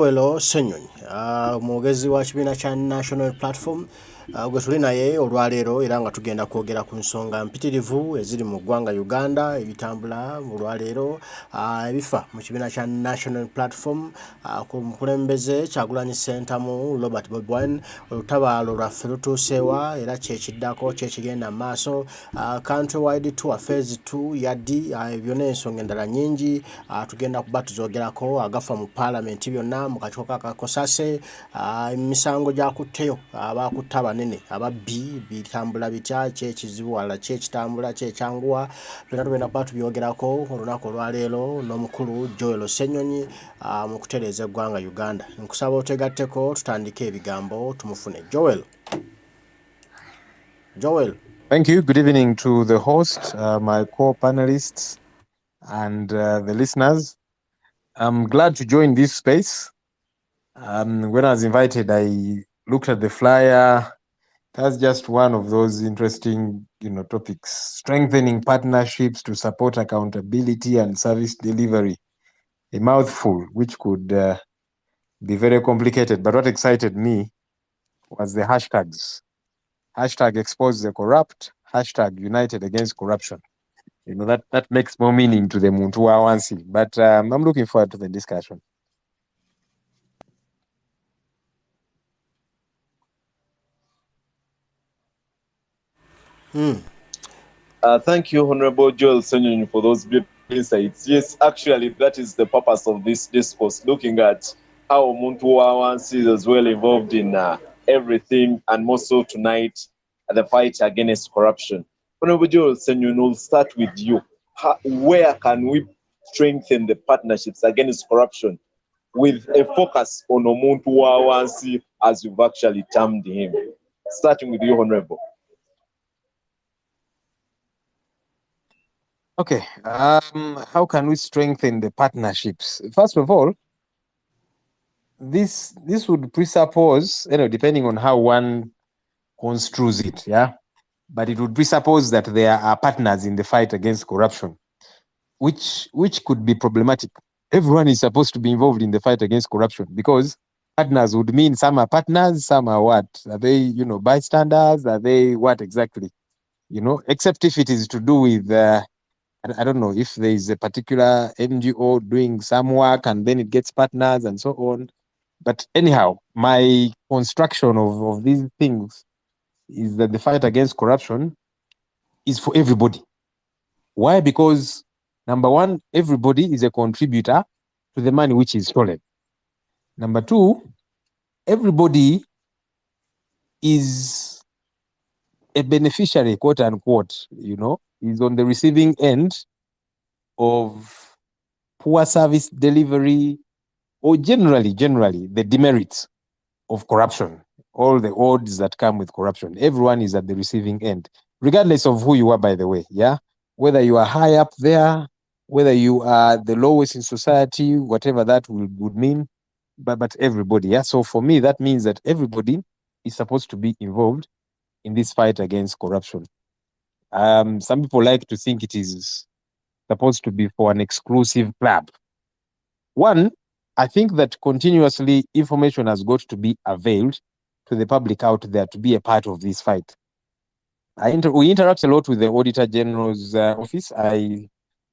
Hello, Ssenyonyi omwogezi wa kibiina kya National Platform gwe tuli naye olwaleero era nga tugenda kwogera ku nsonga mpitirivu eziri mu ggwanga Uganda ebitambula olwaleero ebifa mu kibiina kya National Platform ku mukulembeze Kyagulanyi Ssentamu Robert Bobi Wine olutabaalo lwaffe lutuuseewa era kyekiddako kyekigenda mu maaso countrywide tour phase 2 yaddi byonna ensonga endala nnyingi tugenda kuba tuzoogerako agafa mu Palamenti byonna mu kakiiko ka Cosase emisango gyakutteyo abaakutte abanene ababbi bitambula bitya kyekizibu wala kyekitambula kyekyanguwa byonna tugenda kuba tubyogerako olunaku olwaleero n'omukulu Joel Ssenyonyi mu kutereeza eggwanga Uganda. Nkusaba otegatteko tutandike ebigambo tumufune. Joel. Thank you. Good evening to the host, my co-panelists, and the listeners. I'm glad to join this space. When I was invited, I looked at the flyer. That's just one of those interesting, topics. Strengthening partnerships to support accountability and service delivery. A mouthful, which could be very complicated. But what excited me was the hashtags. Hashtag expose the corrupt. Hashtag united against corruption. That makes more meaning to the Muntu Wawansi. But I'm looking forward to the discussion. Thank you, Honorable Joel Ssenyonyi, for those beautiful insights. Yes, actually, that is the purpose of this discourse, looking at how Muntu Wawansi is as well involved in everything, and more so tonight, the fight against corruption. Honorable Joel Ssenyonyi, we'll start with you. Where can we strengthen the partnerships against corruption with a focus on Muntu Wawansi, as you've actually termed him? Starting with you, Honorable. Okay, how can we strengthen the partnerships? First of all, this would presuppose, depending on how one construes it, yeah, but it would presuppose that there are partners in the fight against corruption, which could be problematic. Everyone is supposed to be involved in the fight against corruption, because partners would mean some are partners, some are what? Are they, bystanders? Are they what exactly? Except if it is to do with I don't know if there is a particular NGO doing some work and then it gets partners and so on. But anyhow, my construction of these things is that the fight against corruption is for everybody. Why? Because number one, everybody is a contributor to the money which is stolen. Number two, everybody is a beneficiary, quote unquote, is on the receiving end of poor service delivery, or generally the demerits of corruption, all the odds that come with corruption. Everyone is at the receiving end, regardless of who you are, by the way, yeah? Whether you are high up there, whether you are the lowest in society, whatever that would mean, but everybody, yeah? So for me, that means that everybody is supposed to be involved in this fight against corruption. Some people like to think it is supposed to be for an exclusive club. One, I think that continuously information has got to be availed to the public out there to be a part of this fight. We interact a lot with the Auditor General's office. I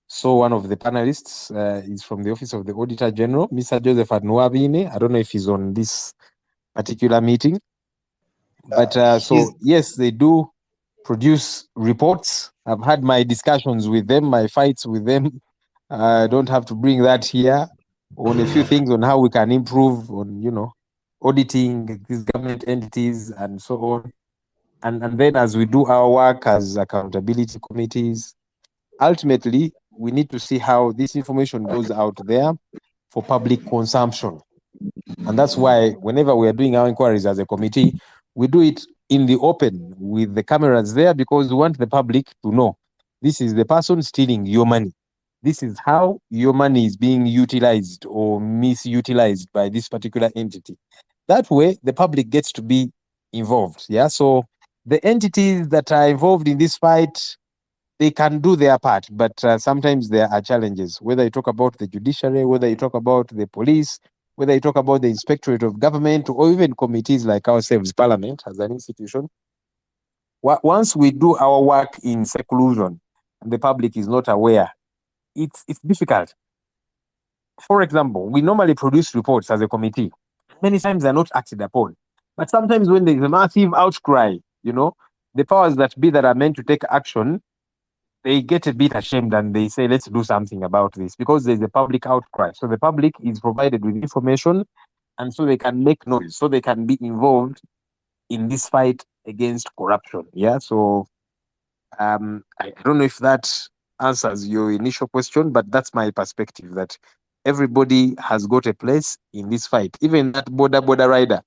saw one of the panelists is from the Office of the Auditor General, Mr. Joseph Adnuabine. I don't know if he's on this particular meeting. But so, yes, they do produce reports. I've had my discussions with them, my fights with them. I don't have to bring that here, on a few things on how we can improve on, auditing these government entities and so on. And then as we do our work as accountability committees, ultimately, we need to see how this information goes out there for public consumption. And that's why whenever we are doing our inquiries as a committee, we do it in the open with the cameras there, because we want the public to know this is the person stealing your money. This is how your money is being utilized or misutilized by this particular entity. That way, the public gets to be involved. Yeah. So the entities that are involved in this fight, they can do their part, but sometimes there are challenges. Whether you talk about the judiciary, whether you talk about the police, whether you talk about the Inspectorate of Government or even committees like ourselves, Parliament as an institution, once we do our work in seclusion and the public is not aware, it's difficult. For example, we normally produce reports as a committee. Many times they're not acted upon. But sometimes when there's a massive outcry, the powers that be that are meant to take action, they get a bit ashamed and they say, let's do something about this, because there's a public outcry. So the public is provided with information, and so they can make noise, so they can be involved in this fight against corruption. Yeah. So I don't know if that answers your initial question, but that's my perspective, that everybody has got a place in this fight. Even that border rider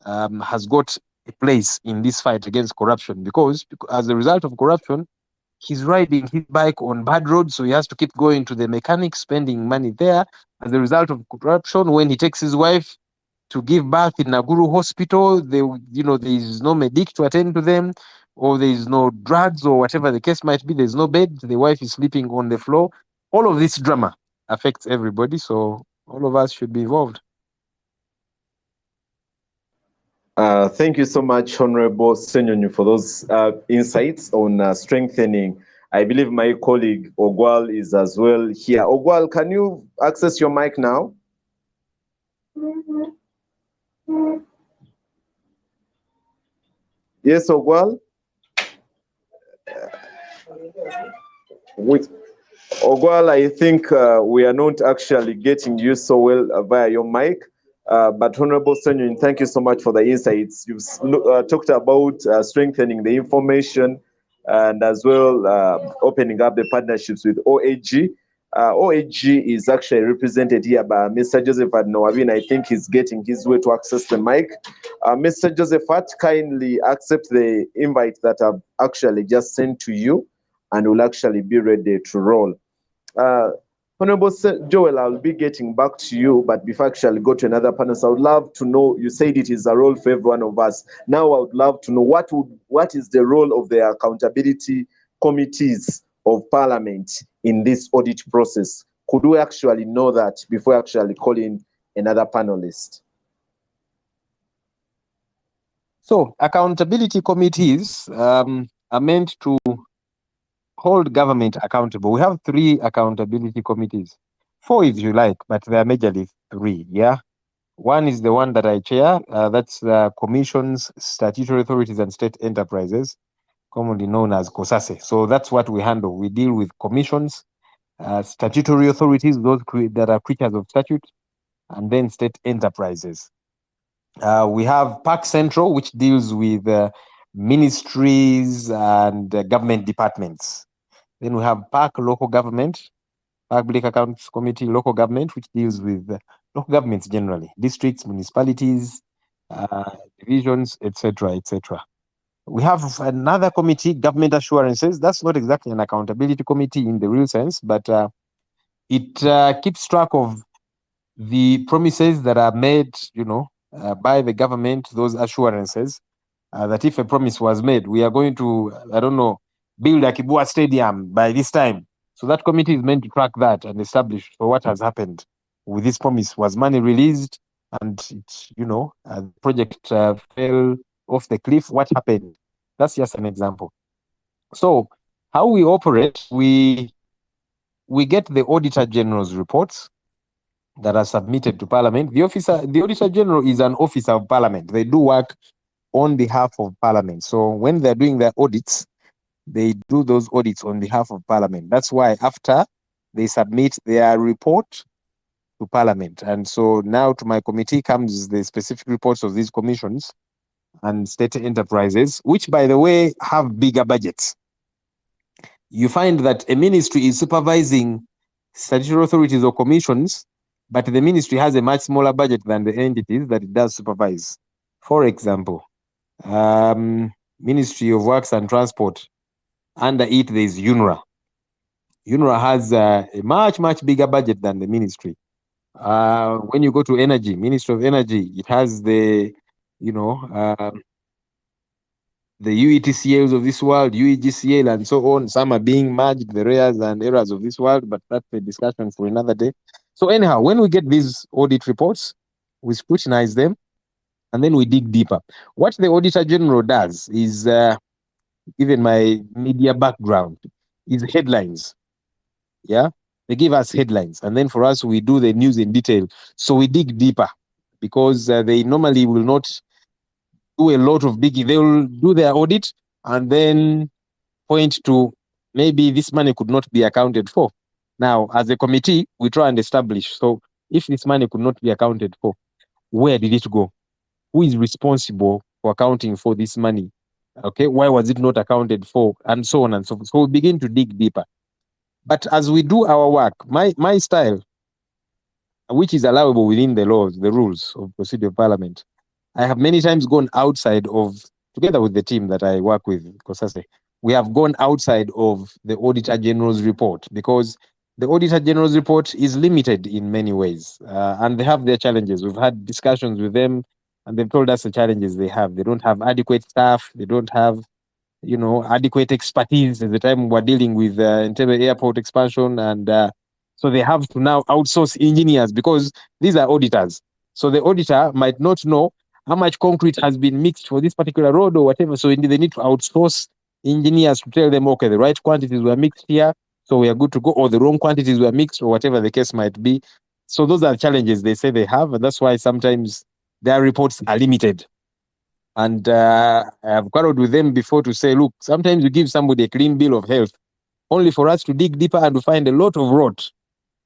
has got a place in this fight against corruption, because as a result of corruption, he's riding his bike on bad roads, so he has to keep going to the mechanic, spending money there. As a result of corruption, when he takes his wife to give birth in Naguru hospital, there is no medic to attend to them, or there is no drugs, or whatever the case might be. There's no bed. The wife is sleeping on the floor. All of this drama affects everybody, so all of us should be involved. Thank you so much, Honorable Ssenyonyi, for those insights on strengthening. I believe my colleague Ogwal is as well here. Ogwal, can you access your mic now? Yes, Ogwal? With Ogwal, I think we are not actually getting you so well via your mic. But Honorable Ssenyonyi, thank you so much for the insights. You've talked about strengthening the information and as well opening up the partnerships with OAG. OAG is actually represented here by Mr. Josephat Noabin. I think he's getting his way to access the mic. Mr. Josephat, kindly accept the invite that I've actually just sent to you, and will actually be ready to roll. Honorable Joel, I'll be getting back to you, but before I actually go to another panel, so I would love to know, you said it is a role for every one of us. Now I would love to know what is the role of the accountability committees of Parliament in this audit process? Could we actually know that before actually calling another panelist? So accountability committees are meant to hold government accountable. We have 3 accountability committees, 4 if you like, but they are majorly 3. Yeah, one is the one that I chair. That's commissions, statutory authorities, and state enterprises, commonly known as COSASE. So that's what we handle. We deal with commissions, statutory authorities, those that are creatures of statute, and then state enterprises. We have PAC Central, which deals with ministries and government departments. Then we have PAC Local Government, Public Accounts Committee Local Government, which deals with local governments generally, districts, municipalities, divisions, etc., etc. We have another committee, Government Assurances. That's not exactly an accountability committee in the real sense, but it keeps track of the promises that are made, by the government, those assurances that if a promise was made, we are going to, build a Kibua Stadium by this time. So that committee is meant to track that and establish what has happened with this promise. Was money released and the project fell off the cliff? What happened? That's just an example. So how we operate, we get the Auditor General's reports that are submitted to Parliament. The Auditor General is an officer of Parliament. They do work on behalf of Parliament. So when they're doing their audits, they do those audits on behalf of Parliament. That's why after they submit their report to Parliament. And so now to my committee comes the specific reports of these commissions and state enterprises, which, by the way, have bigger budgets. You find that a ministry is supervising statutory authorities or commissions, but the ministry has a much smaller budget than the entities that it does supervise. For example, Ministry of Works and Transport, under it there is UNRA. UNRA has a much, much bigger budget than the ministry. When you go to Energy, Ministry of Energy, it has the UETCLs of this world, UEGCL, and so on. Some are being merged, the REAs and ERAs of this world, but that's a discussion for another day. So anyhow, when we get these audit reports, we scrutinize them, and then we dig deeper. What the Auditor General does is, given my media background, is headlines. Yeah, they give us headlines, and then for us, we do the news in detail. So we dig deeper, because they normally will not do a lot of digging. They will do their audit and then point to maybe this money could not be accounted for. Now, as a committee, we try and establish. So if this money could not be accounted for, where did it go? Who is responsible for accounting for this money? Okay, why was it not accounted for? And so on and so forth. So we begin to dig deeper. But as we do our work, my style, which is allowable within the laws, the rules of procedure of Parliament, I have many times gone outside of, together with the team that I work with, Cosase, we have gone outside of the Auditor General's report, because the Auditor General's report is limited in many ways, and they have their challenges. We've had discussions with them, and they've told us the challenges they have. They don't have adequate staff. They don't have, adequate expertise at the time we're dealing with Entebbe airport expansion, and so they have to now outsource engineers, because these are auditors. So the auditor might not know how much concrete has been mixed for this particular road or whatever. So they need to outsource engineers to tell them, okay, the right quantities were mixed here, so we are good to go, or the wrong quantities were mixed, or whatever the case might be. So those are challenges they say they have, and that's why sometimes their reports are limited. And I have quarreled with them before to say, look, sometimes you give somebody a clean bill of health only for us to dig deeper and to find a lot of rot,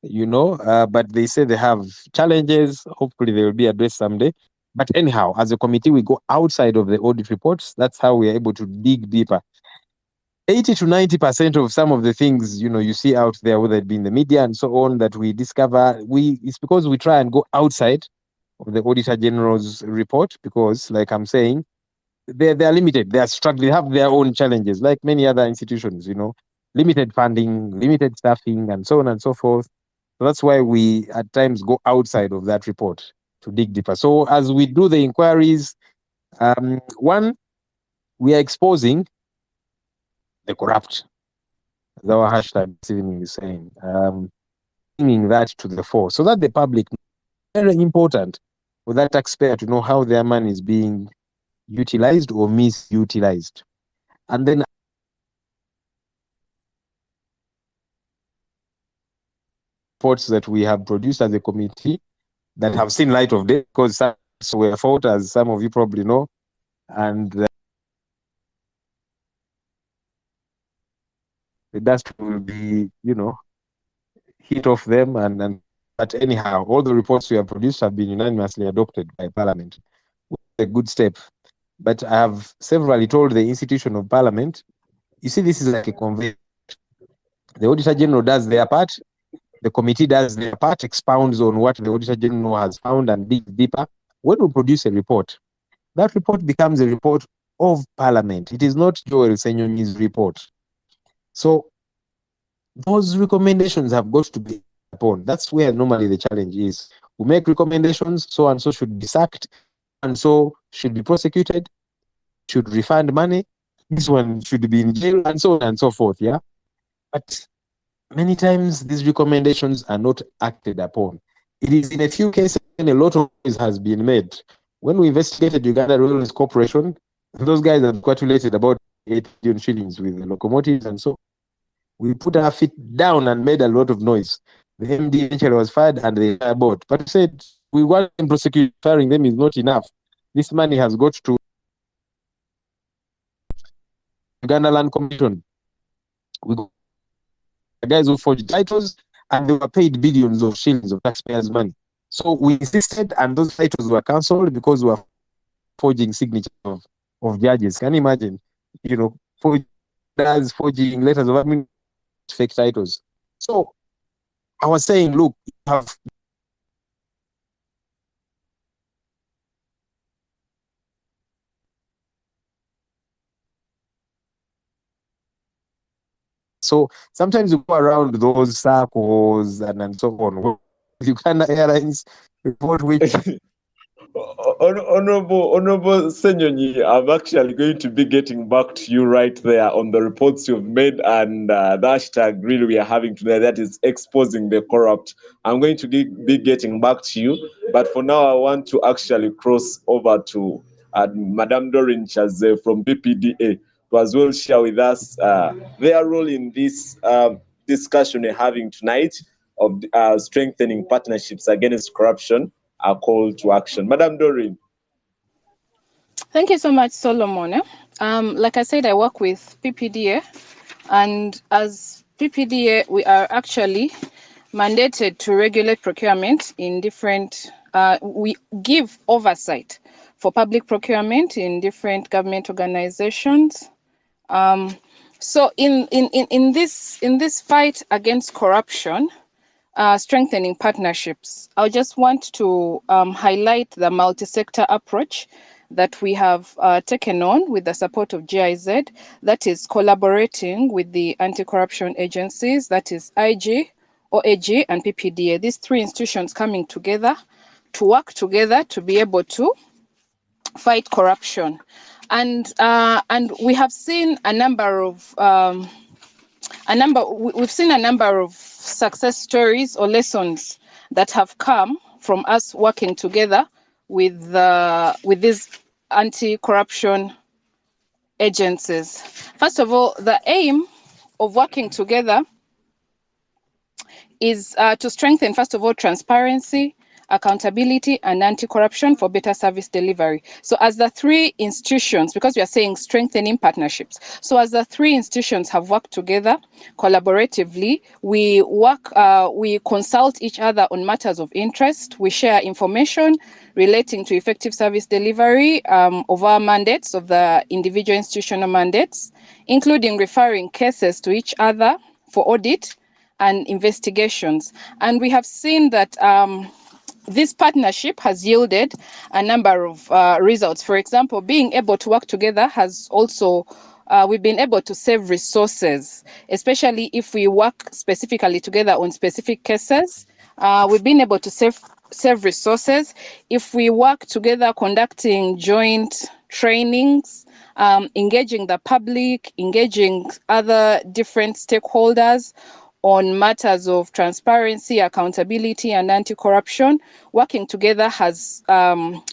but they say they have challenges. Hopefully they will be addressed someday. But anyhow, as a committee, we go outside of the audit reports. That's how we are able to dig deeper. 80 to 90% of some of the things, you see out there, whether it be in the media and so on, that we discover, it's because we try and go outside of the Auditor General's report, because, like I'm saying, they're limited. They are struggling. They have their own challenges, like many other institutions, limited funding, limited staffing, and so on and so forth. So that's why we at times go outside of that report to dig deeper. So as we do the inquiries, one, we are exposing the corrupt, as our hashtag this evening is saying, bringing that to the fore, so that the public, very important for that taxpayer to know how their money is being utilized or misutilized. And then reports that we have produced as a committee that have seen light of day, because some were fought, as some of you probably know, and the dust will be, hit off them. But anyhow, all the reports we have produced have been unanimously adopted by Parliament. A good step. But I have severally told the institution of Parliament, you see, this is like a conveyor. The Auditor General does their part, the committee does their part, expounds on what the Auditor General has found and digs deeper. When we produce a report, that report becomes a report of Parliament. It is not Joel Ssenyonyi's report. So those recommendations have got to be upon. That's where normally the challenge is. We make recommendations, so and so should be sacked, and so should be prosecuted, should refund money, this one should be in jail, and so on and so forth. Yeah. But many times these recommendations are not acted upon. It is in a few cases when a lot of noise has been made. When we investigated Uganda Railways Corporation, those guys have calculated about 8 billion shillings with the locomotives, and so we put our feet down and made a lot of noise. The MD eventually was fired and they were bought. But said, we want to prosecute, firing them is not enough. This money has got to Uganda Land Commission. We got the guys who forged titles, and they were paid billions of shillings of taxpayers' money. So we insisted, and those titles were cancelled because we were forging signatures of judges. Can you imagine? Forging letters of fake titles. So I was saying, look, you have so sometimes you go around those circles and so on. Uganda Airlines report which Honorable Ssenyonyi, I'm actually going to be getting back to you right there on the reports you've made and the hashtag really we are having today, that is exposing the corrupt. I'm going to be getting back to you, but for now I want to actually cross over to Madame Doreen Chaze from PPDA to as well share with us their role in this discussion we're having tonight of strengthening partnerships against corruption, a call to action. Madam Doreen. Thank you so much, Solomon. Like I said, I work with PPDA, and as PPDA, we are actually mandated to regulate procurement in different, we give oversight for public procurement in different government organizations. So in this fight against corruption, strengthening partnerships, I just want to highlight the multi-sector approach that we have taken on with the support of GIZ, that is collaborating with the anti-corruption agencies, that is IG, OAG, and PPDA. These three institutions coming together to work together to be able to fight corruption. And we have seen a number of we've seen a number of success stories or lessons that have come from us working together with these anti-corruption agencies. First of all, the aim of working together is to strengthen, first of all, transparency, accountability, and anti-corruption for better service delivery. So as the three institutions, because we are saying strengthening partnerships, so as the three institutions have worked together collaboratively, we consult each other on matters of interest, we share information relating to effective service delivery of our mandates, of the individual institutional mandates, including referring cases to each other for audit and investigations. And we have seen that this partnership has yielded a number of results. For example, being able to work together has also, we've been able to save resources, especially if we work specifically together on specific cases. We've been able to save resources. If we work together conducting joint trainings, engaging the public, engaging other different stakeholders on matters of transparency, accountability, and anti-corruption, working together has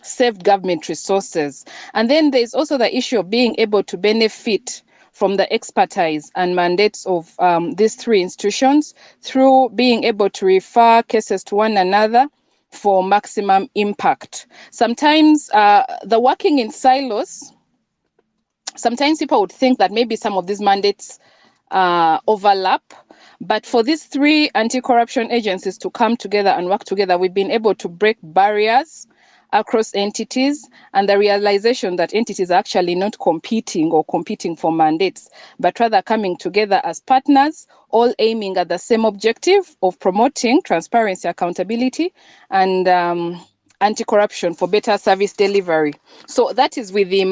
saved government resources. And then there's also the issue of being able to benefit from the expertise and mandates of these three institutions through being able to refer cases to one another for maximum impact. Sometimes the working in silos, sometimes people would think that maybe some of these mandates overlap, but for these three anti-corruption agencies to come together and work together, we've been able to break barriers across entities, and the realization that entities are actually not competing for mandates, but rather coming together as partners, all aiming at the same objective of promoting transparency, accountability, and anti-corruption for better service delivery. So that is with the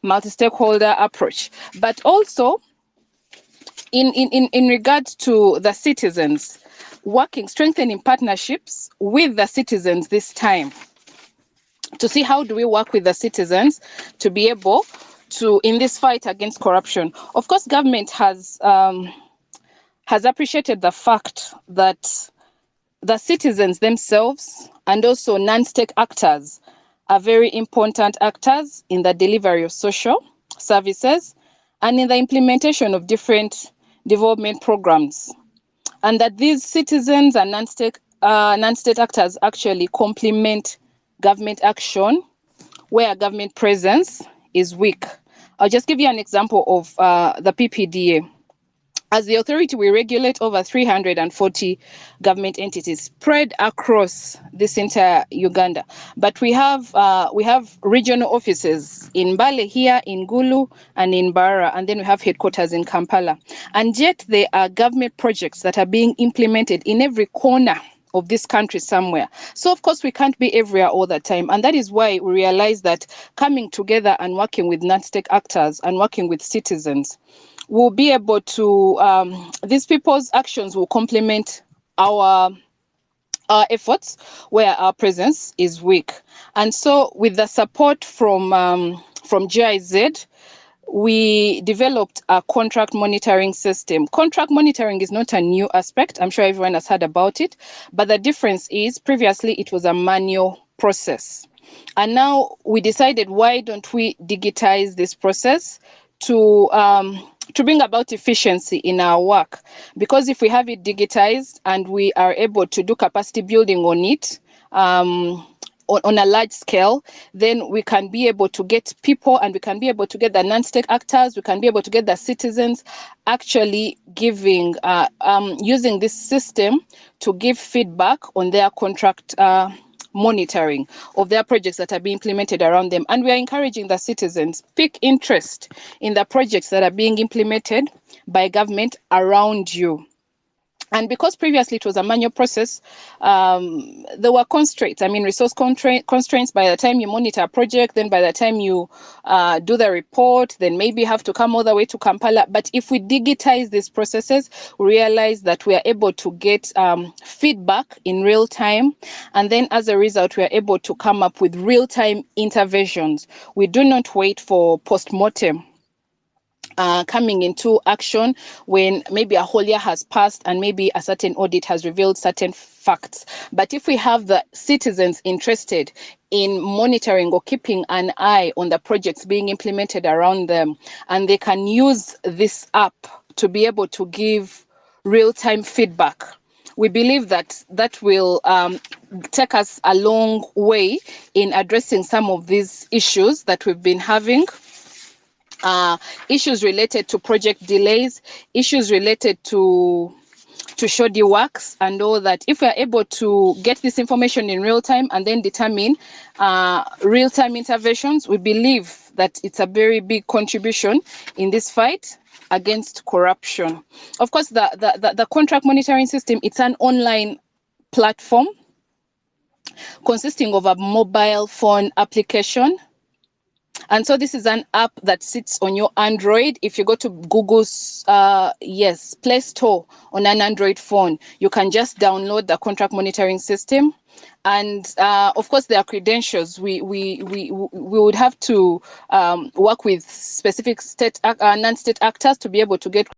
multi-stakeholder approach. But also, in regards to the citizens, strengthening partnerships with the citizens this time to see how do we work with the citizens to be able to, in this fight against corruption. Of course, government has appreciated the fact that the citizens themselves and also non-state actors are very important actors in the delivery of social services and in the implementation of different development programs, and that these citizens and non-state actors actually complement government action where government presence is weak. I'll just give you an example of the PPDA. As the authority, we regulate over 340 government entities spread across this entire Uganda. But we have regional offices in Mbale here, in Gulu, and in Bara, and then we have headquarters in Kampala. And yet there are government projects that are being implemented in every corner of this country somewhere. So of course we can't be everywhere all the time, and that is why we realize that coming together and working with non-state actors and working with citizens, we'll be able to, these people's actions will complement our our efforts where our presence is weak. And so with the support from GIZ, we developed a contract monitoring system. Contract monitoring is not a new aspect. I'm sure everyone has heard about it. But the difference is previously it was a manual process. And now we decided, why don't we digitize this process to bring about efficiency in our work? Because if we have it digitized and we are able to do capacity building on it, on a large scale, then we can be able to get people, and we can be able to get the non-state actors, we can be able to get the citizens actually giving, using this system to give feedback on their contract monitoring of their projects that are being implemented around them. And we are encouraging the citizens, pick interest in the projects that are being implemented by government around you. And because previously it was a manual process, there were constraints. I mean, resource constraints by the time you monitor a project, then by the time you do the report, then maybe have to come all the way to Kampala. But if we digitize these processes, we realize that we are able to get feedback in real time. And then as a result, we are able to come up with real-time interventions. We do not wait for post-mortem coming into action when maybe a whole year has passed and maybe a certain audit has revealed certain facts. But if we have the citizens interested in monitoring or keeping an eye on the projects being implemented around them, and they can use this app to be able to give real-time feedback, we believe that that will take us a long way in addressing some of these issues that we've been having. Issues related to project delays, issues related to shoddy works, and all that. If we are able to get this information in real time and then determine real-time interventions, we believe that it's a very big contribution in this fight against corruption. Of course, the contract monitoring system, it's an online platform consisting of a mobile phone application. And so this is an app that sits on your Android. If you go to Google's Play Store on an Android phone, you can just download the contract monitoring system. And of course, there are credentials. We would have to work with specific state non-state actors to be able to get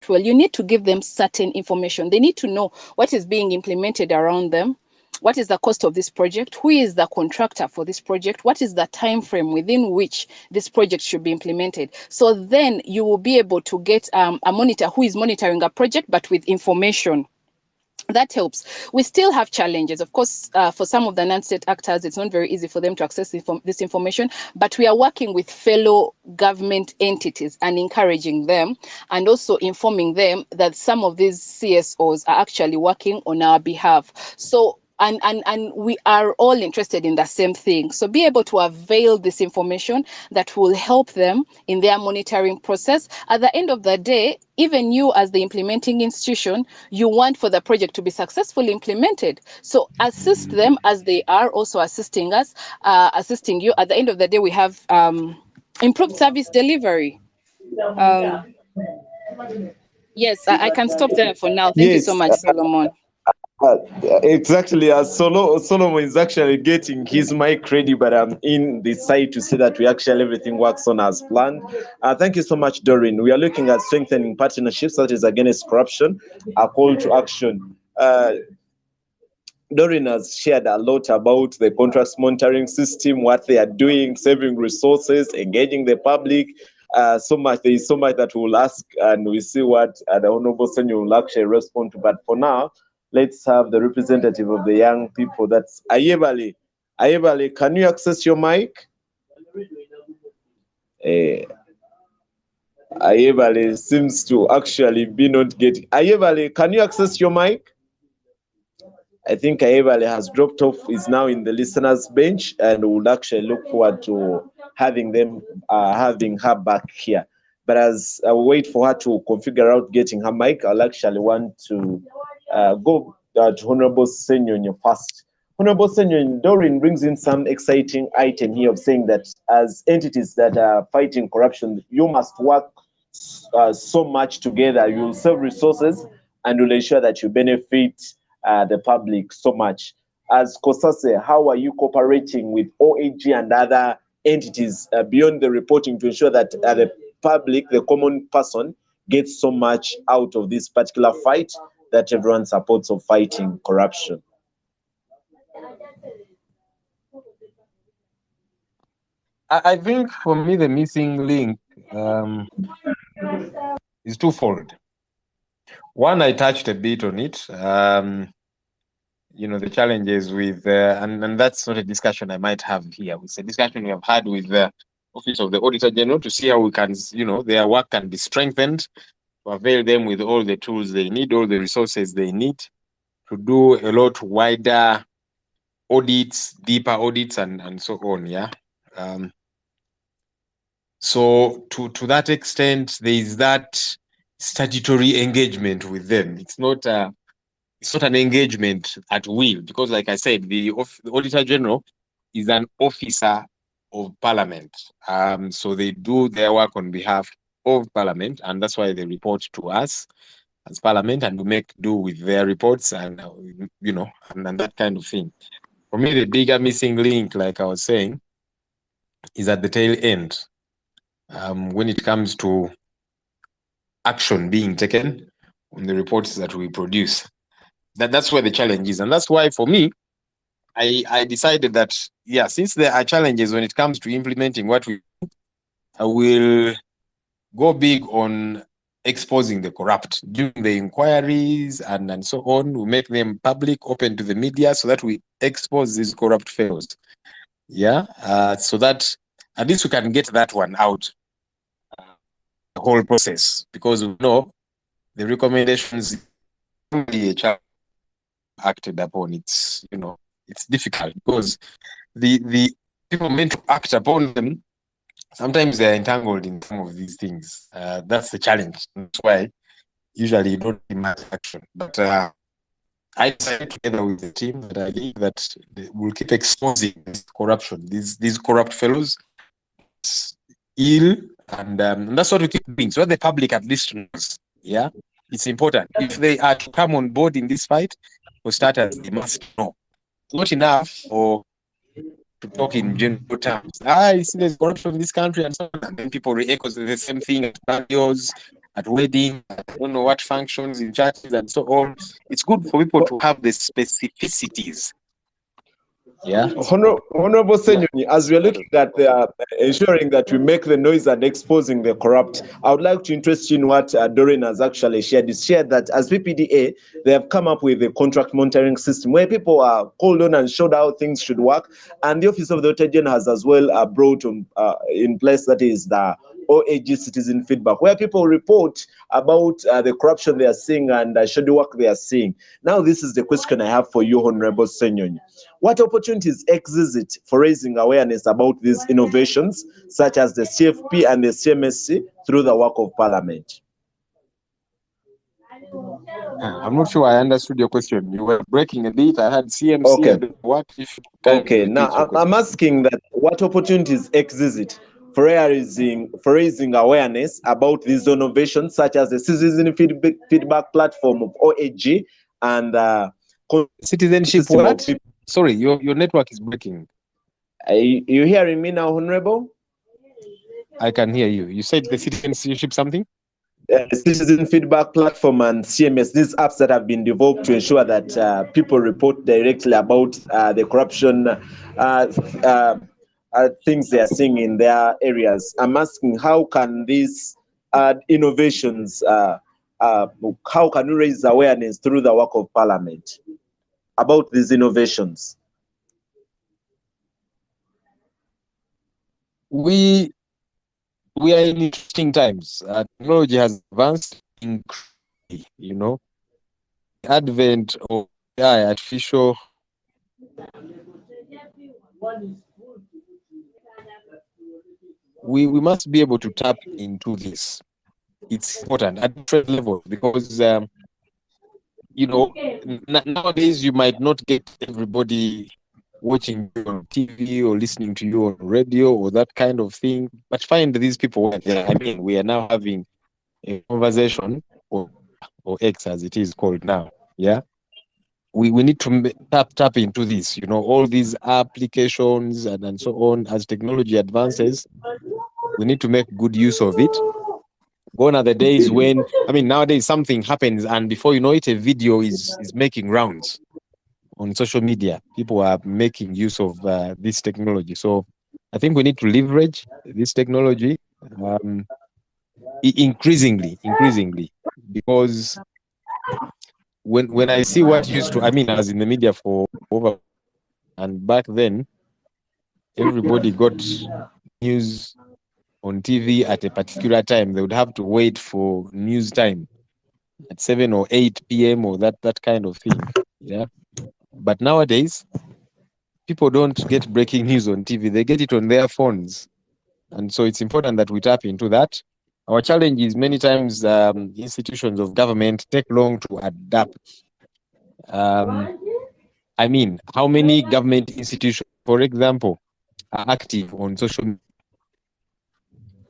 well, you need to give them certain information. They need to know what is being implemented around them. What is the cost of this project? Who is the contractor for this project? What is the time frame within which this project should be implemented? So then you will be able to get a monitor who is monitoring a project, but with information. That helps. We still have challenges. Of course, for some of the non-state actors, it's not very easy for them to access this information, but we are working with fellow government entities and encouraging them and also informing them that some of these CSOs are actually working on our behalf. So and we are all interested in the same thing. So be able to avail this information that will help them in their monitoring process. At the end of the day, even you as the implementing institution, you want for the project to be successfully implemented. So assist them as they are also assisting us, assisting you. At the end of the day, we have improved service delivery. Yes, I can stop there for now. Thank you so much, Solomon. Exactly. Solomon is actually getting his mic ready, but I'm in the site to see that everything works on as planned. Thank you so much, Doreen. We are looking at strengthening partnerships that is against corruption, a call to action. Doreen has shared a lot about the contracts monitoring system, what they are doing, saving resources, engaging the public. There is so much that we'll ask, and we see what the Honorable Ssenyonyi will actually respond to. But for now, let's have the representative of the young people. That's Ayebale. Ayebale, can you access your mic? Ayebale seems to actually be not getting. Ayebale, can you access your mic? I think Ayebale has dropped off, is now in the listeners' bench, and would actually look forward to having her back here. But as I wait for her to configure out getting her mic, I'll actually want to go to Honorable Ssenyonyi first. Honorable Ssenyonyi, Doreen brings in some exciting item here of saying that as entities that are fighting corruption, you must work so much together. You'll save resources and will ensure that you benefit the public so much. As Cosase, how are you cooperating with OAG and other entities beyond the reporting to ensure that the public, the common person, gets so much out of this particular fight that everyone supports of fighting corruption? I think for me, the missing link is twofold. One, I touched a bit on it. The challenges with, and that's not a discussion I might have here. It's a discussion we have had with the Office of the Auditor General to see how we can, their work can be strengthened, to avail them with all the tools they need, all the resources they need to do a lot wider audits, deeper audits, and so on. Yeah. So to that extent, there is that statutory engagement with them. It's not an engagement at will, because like I said, the Auditor General is an officer of Parliament. So they do their work on behalf of Parliament, and that's why they report to us as Parliament, and we make do with their reports and and that kind of thing. For me, the bigger missing link, like I was saying, is at the tail end. When it comes to action being taken on the reports that we produce. That's where the challenge is. And that's why, for me, I decided that, since there are challenges when it comes to implementing what we do, I will go big on exposing the corrupt during the inquiries and so on. We make them public, open to the media, so that we expose these corrupt fellows. So that at least we can get that one out, the whole process, because we know the recommendations acted upon. It's it's difficult because the people meant to act upon them, sometimes they're entangled in some of these things. That's the challenge. That's why usually you don't see much action. But I decided together with the team that I think that we'll keep exposing this corruption, these corrupt fellows. It's ill, and that's what we keep doing. So the public at least knows. Yeah, it's important. If they are to come on board in this fight, for starters, they must know. It's not enough or to talk in general terms. You see there's corruption in this country and so on. And then people re-echo the same thing at radios, at weddings, I don't know what functions in churches and so on. It's good for people to have the specificities. Yeah. Honorable Ssenyonyi, as we are looking at ensuring that we make the noise and exposing the corrupt, I would like to interest you in what Doreen has actually shared. It's shared that as PPDA, they have come up with a contract monitoring system where people are called on and showed how things should work. And the Office of the Auditor General has as well brought in place that is the OAG citizen feedback, where people report about the corruption they are seeing and schedule work they are seeing. Now, this is the question I have for you, Honorable Ssenyonyi. What opportunities exist for raising awareness about these innovations, such as the CFP and the CMSC, through the work of Parliament? I'm not sure I understood your question. You were breaking a bit. I had CMC. Okay. And what if you Okay. Now, I'm asking that what opportunities exist for raising awareness about these innovations, such as the citizen feedback platform of OAG and citizenship. What? Sorry, your network is breaking. Are you hearing me now, Honorable? I can hear you. You said the citizenship something? Citizen feedback platform and CMS, these apps that have been developed to ensure that people report directly about the corruption things they are seeing in their areas. I'm asking, how can these innovations, how can we raise awareness through the work of Parliament about these innovations? We are in interesting times. Technology has advanced incredibly, you know. The advent of AI, artificial. We must be able to tap into this. It's important at different levels because, you know, nowadays you might not get everybody watching you on TV or listening to you on radio or that kind of thing, but find these people. I mean, we are now having a conversation, or X as it is called now. Yeah, we need to tap into this. You know, all these applications and so on. As technology advances, we need to make good use of it. Gone are the days when, I mean, nowadays something happens and before you know it, a video is making rounds on social media. People are making use of this technology. So I think we need to leverage this technology increasingly, because when I see what used to, I mean, I was in the media for over, and back then, everybody got news on TV at a particular time. They would have to wait for news time at 7 or 8 p.m. or that kind of thing. Yeah. But nowadays, people don't get breaking news on TV. They get it on their phones. And so it's important that we tap into that. Our challenge is many times institutions of government take long to adapt. I mean, how many government institutions, for example, are active on social media?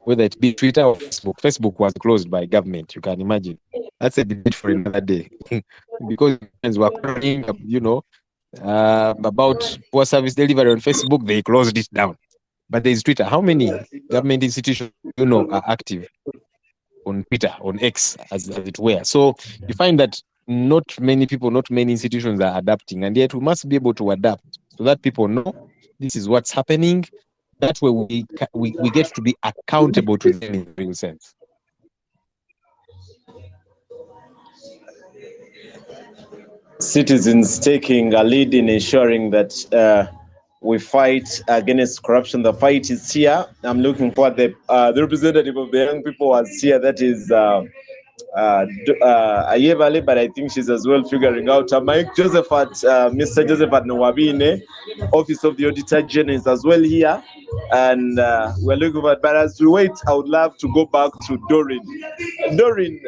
Whether it be Twitter or Facebook. Facebook was closed by government, you can imagine. That's a debate for another day. Because we're quarreling, you know, about poor service delivery on Facebook, they closed it down. But there's Twitter. How many government institutions, you know, are active on Twitter, on X, as it were? So you find that not many people, not many institutions are adapting, and yet we must be able to adapt so that people know this is what's happening. That way we get to be accountable to them in a real sense. Citizens taking a lead in ensuring that we fight against corruption. The fight is here. I'm looking for the representative of the young people was here. That is Ayevale, but I think she's as well figuring out. Mike Josephat, Mr. Josephat Nwabine, Office of the Auditor General is as well here. And we're looking for, but as we wait, I would love to go back to Doreen. Doreen.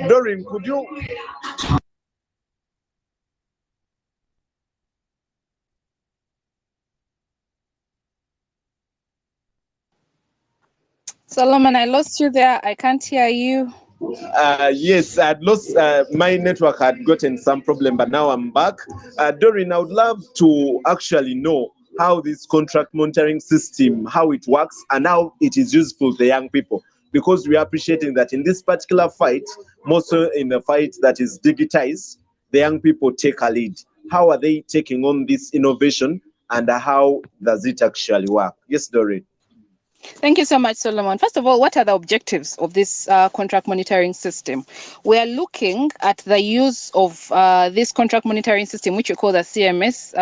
Doreen, could you? Solomon, I lost you there. I can't hear you. Yes, I had lost, my network had gotten some problem, but now I'm back. Doreen, I would love to actually know how this contract monitoring system, how it works and how it is useful to the young people. Because we are appreciating that in this particular fight, more so in the fight that is digitized, the young people take a lead. How are they taking on this innovation and how does it actually work? Yes, Doreen. Thank you so much, Solomon. First of all, what are the objectives of this contract monitoring system? We are looking at the use of this contract monitoring system, which we call the CMS,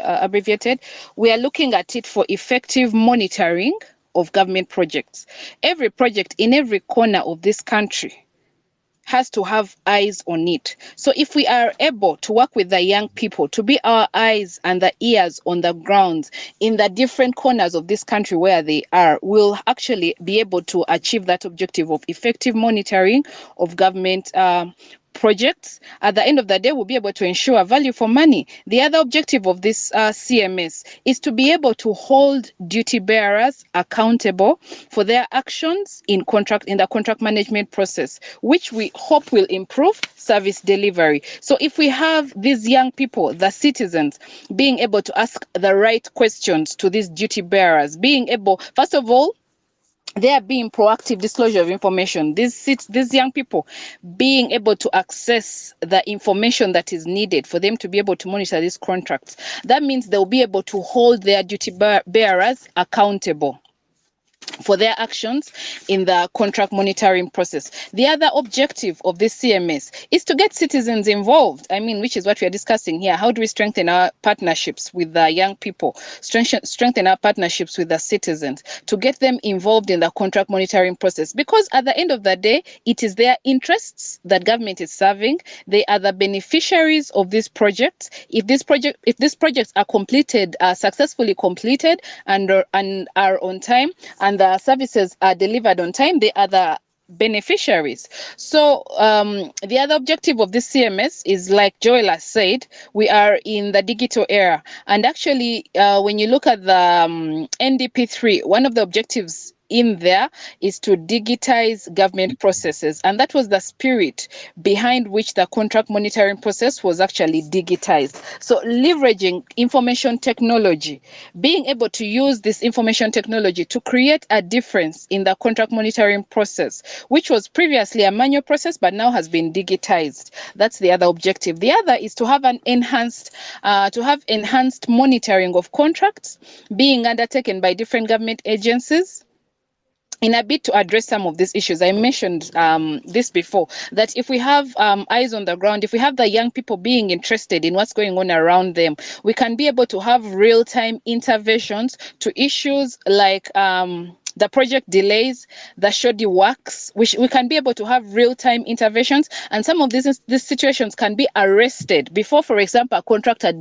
abbreviated. We are looking at it for effective monitoring of government projects. Every project in every corner of this country has to have eyes on it. So if we are able to work with the young people, to be our eyes and the ears on the ground in the different corners of this country where they are, we'll actually be able to achieve that objective of effective monitoring of government projects. At the end of the day, we'll be able to ensure value for money. The other objective of this CMS is to be able to hold duty bearers accountable for their actions in the contract management process, which we hope will improve service delivery. So if we have these young people, the citizens, being able to ask the right questions to these duty bearers, being able, first of all, they are being proactive disclosure of information. These young people being able to access the information that is needed for them to be able to monitor these contracts. That means they'll be able to hold their duty bearers accountable for their actions in the contract monitoring process. The other objective of this CMS is to get citizens involved. I mean, which is what we are discussing here. How do we strengthen our partnerships with the young people, strengthen our partnerships with the citizens to get them involved in the contract monitoring process? Because at the end of the day, it is their interests that government is serving. They are the beneficiaries of these projects. If these projects are completed, successfully completed and are on time, and the services are delivered on time, they are the beneficiaries. So the other objective of this CMS is, like Joel has said, we are in the digital era. And actually, when you look at the NDP3, one of the objectives in there is to digitize government processes. And that was the spirit behind which the contract monitoring process was actually digitized. So leveraging information technology, being able to use this information technology to create a difference in the contract monitoring process, which was previously a manual process but now has been digitized. That's the other objective. The other is to have an enhanced monitoring of contracts being undertaken by different government agencies, in a bid to address some of these issues. I mentioned this before, that if we have eyes on the ground, if we have the young people being interested in what's going on around them, we can be able to have real-time interventions to issues like the project delays, the shoddy works, which we can be able to have real-time interventions, and some of these situations can be arrested before, for example, a contractor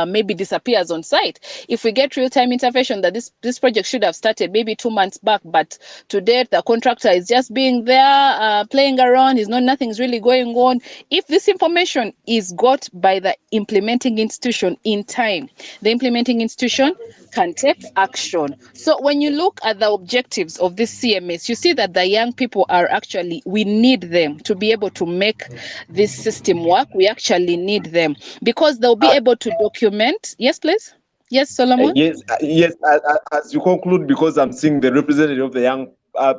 maybe disappears on site. If we get real-time intervention that this project should have started maybe 2 months back, but to date the contractor is just being there playing around, nothing's really going on. If this information is got by the implementing institution in time, the implementing institution can take action. So when you look at the objectives of this CMS, you see that the young people are actually, we need them to be able to make this system work. We actually need them because they'll be able to document. Yes, please. Yes, Solomon. Yes. As you conclude, because I'm seeing the representative of the young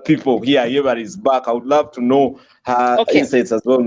people here, Eva is back. I would love to know her insights as well.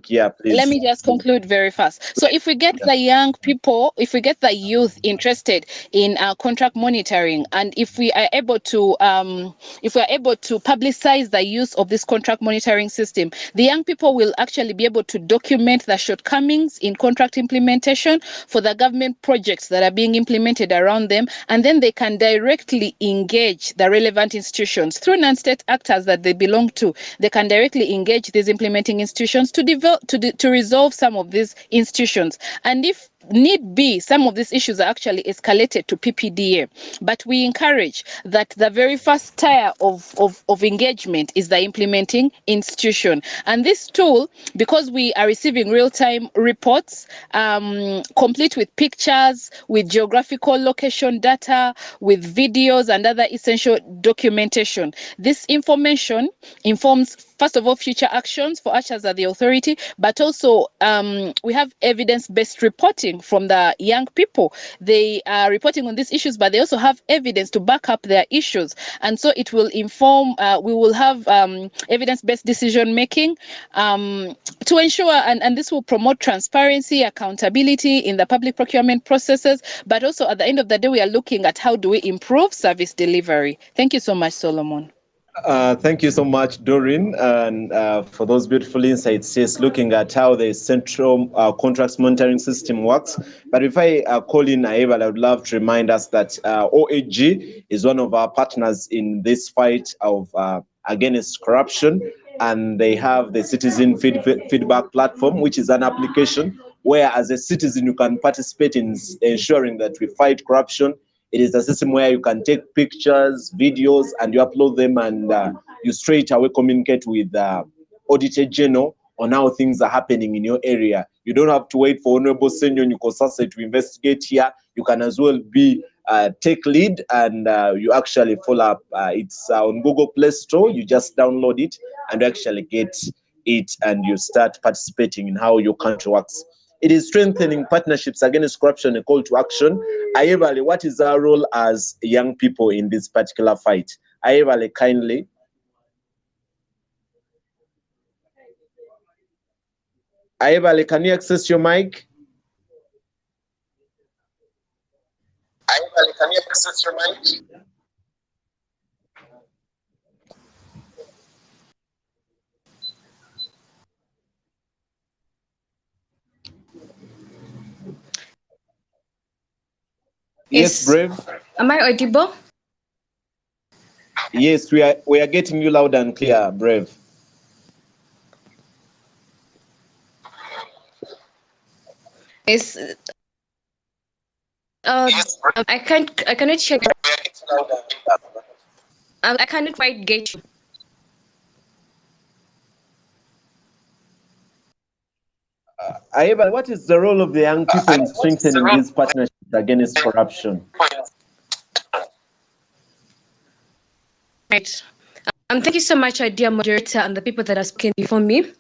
Yeah, please. Let me just conclude very fast. So if we get the young people, if we get the youth interested in contract monitoring, and if we are able to publicize the use of this contract monitoring system, the young people will actually be able to document the shortcomings in contract implementation for the government projects that are being implemented around them, and then they can directly engage the relevant institutions through non-state actors that they belong to. They can directly engage these implementing institutions to resolve some of these institutions, and if need be, some of these issues are actually escalated to PPDA. But we encourage that the very first tier of engagement is the implementing institution. And this tool, because we are receiving real-time reports, complete with pictures, with geographical location data, with videos and other essential documentation, this information informs first of all, future actions for us as the authority, but also we have evidence-based reporting from the young people. They are reporting on these issues, but they also have evidence to back up their issues. And so it will inform, we will have evidence-based decision-making to ensure, and this will promote transparency, accountability in the public procurement processes, but also at the end of the day, we are looking at how do we improve service delivery. Thank you so much, Solomon. Thank you so much, Doreen, and for those beautiful insights. Yes, looking at how the central contracts monitoring system works. But if I call in Aeva, I would love to remind us that OAG is one of our partners in this fight of against corruption, and they have the citizen feedback platform, which is an application where, as a citizen, you can participate in ensuring that we fight corruption. It is a system where you can take pictures, videos, and you upload them, and you straight away communicate with Auditor General on how things are happening in your area. You don't have to wait for Honorable Ssenyonyi Atangaziza to investigate here. You can as well be take lead, and you actually follow up. It's on Google Play Store. You just download it and you actually get it, and you start participating in how your country works. It is strengthening partnerships against corruption, a call to action. Ayevale, what is our role as young people in this particular fight? Ayevale, kindly. Ayevale, can you access your mic? Ayevale, can you access your mic? Yes, Brave. Am I audible? Yes, we are getting you loud and clear, Brave. Yes. I cannot check. I cannot quite get you. Ayeba, what is the role of the young people in strengthening these partnerships against corruption? Right. Thank you so much, our dear moderator, and the people that have spoken before me.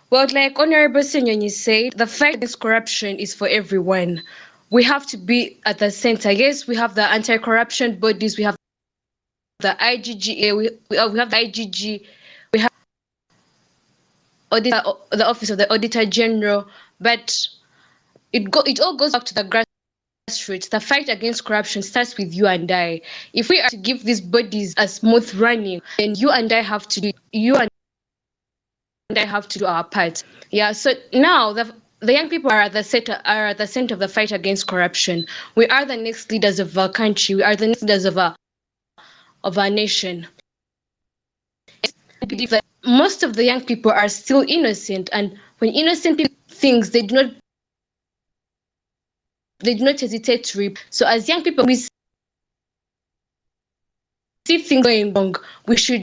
Well, like Honorable Ssenyonyi said, the fight against corruption is for everyone. We have to be at the center. Yes, we have the anti-corruption bodies, we have the IGGA, we have the IGG, we have the Office of the Auditor General, but it all goes back to the grassroots. The fight against corruption starts with you and I. If we are to give these bodies a smooth running, then you and I have to do our part. Yeah. So now the young people are at the center of the fight against corruption. We are the next leaders of our country. We are the next leaders of our nation. I believe that most of the young people are still innocent, and when innocent people do things, they do not hesitate to report. So as young people, we see things going wrong, we should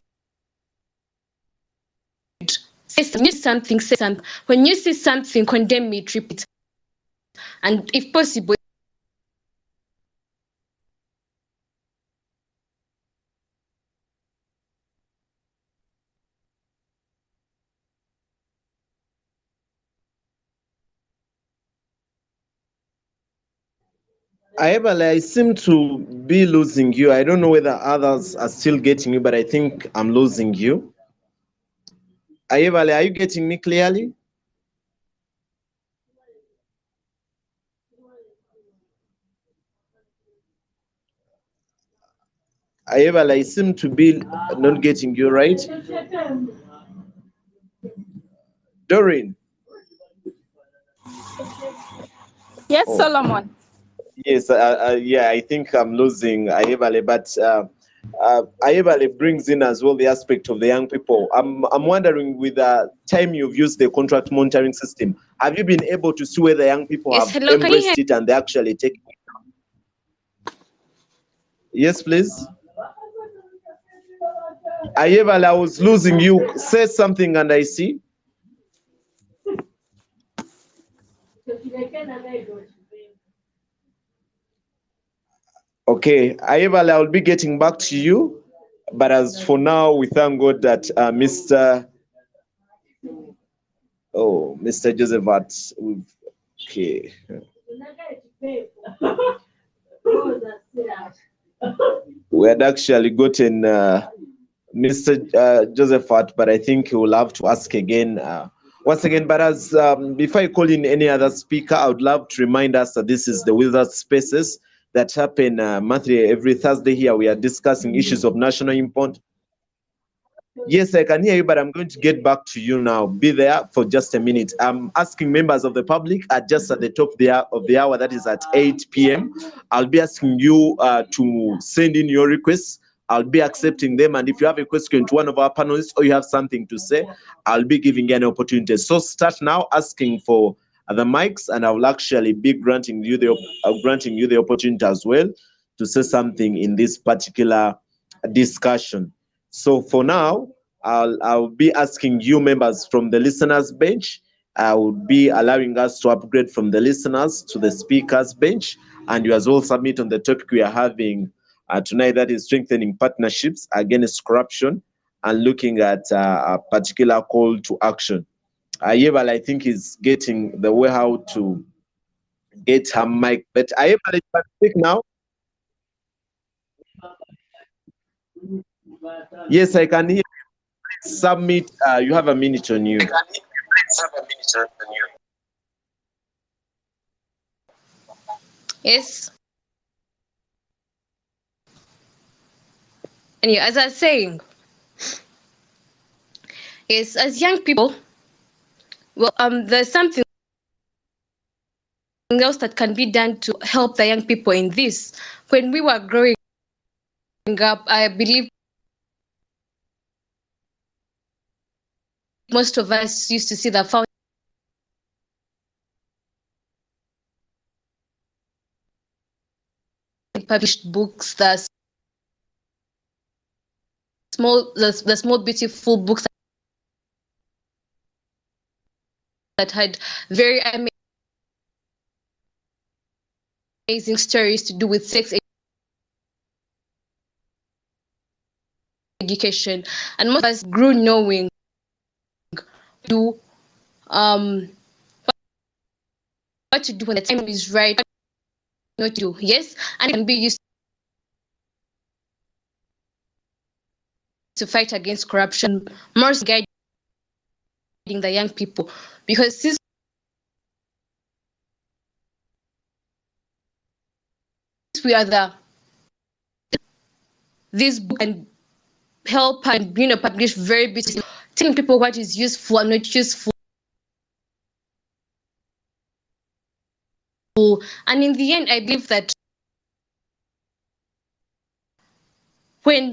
say something, say something. When you see something, condemn it, repeat, and if possible, Ayebale, I seem to be losing you. I don't know whether others are still getting you, but I think I'm losing you. Ayebale, are you getting me clearly? Ayebale, I seem to be not getting you, right? Doreen. Yes, Solomon. Yes, yeah, I think I'm losing Ayebale, but Ayebale brings in as well the aspect of the young people. I'm wondering, with the time you've used the contract monitoring system, have you been able to see where the young people yes, have hello, embraced it and they actually take it? Yes, please. Ayebale, I was losing you. Say something and I see. Okay, Ayebale, I'll be getting back to you. But as for now, we thank God that Mr. Oh, Mr. Joseph Hart. Okay. We had actually gotten Mr. Joseph Hart, but I think he will have to ask again. Once again, but as before I call in any other speaker, I would love to remind us that this is the Wizard Spaces that happen monthly every Thursday. Here we are discussing issues of national import. Yes, I can hear you, but I'm going to get back to you now. Be there for just a minute. I'm asking members of the public just at the top of the hour, that is at 8 p.m. I'll be asking you to send in your requests. I'll be accepting them. And if you have a question to one of our panelists or you have something to say, I'll be giving you an opportunity. So start now asking for the mics, and I will actually be granting you the opportunity as well to say something in this particular discussion. So for now, I'll be asking you members from the listeners bench. I will be allowing us to upgrade from the listeners to the speakers bench, and you as well submit on the topic we are having tonight, that is strengthening partnerships against corruption and looking at a particular call to action. Yeval, I think, is getting the way how to get her mic, but Yeval, you can speak now. Yes, I can hear. Submit. You have a minute on you. Yes. And yeah, as I was saying, yes, as young people, well, there's something else that can be done to help the young people in this. When we were growing up, I believe most of us used to see the fountain published books, the small beautiful books that had very amazing stories to do with sex education, and most of us grew knowing do what to do when the time is right, what to do. Yes, and it can be used to fight against corruption, more guiding the young people, because since we are this book and help and publish very beautiful, telling people what is useful and not useful. And in the end, I believe that when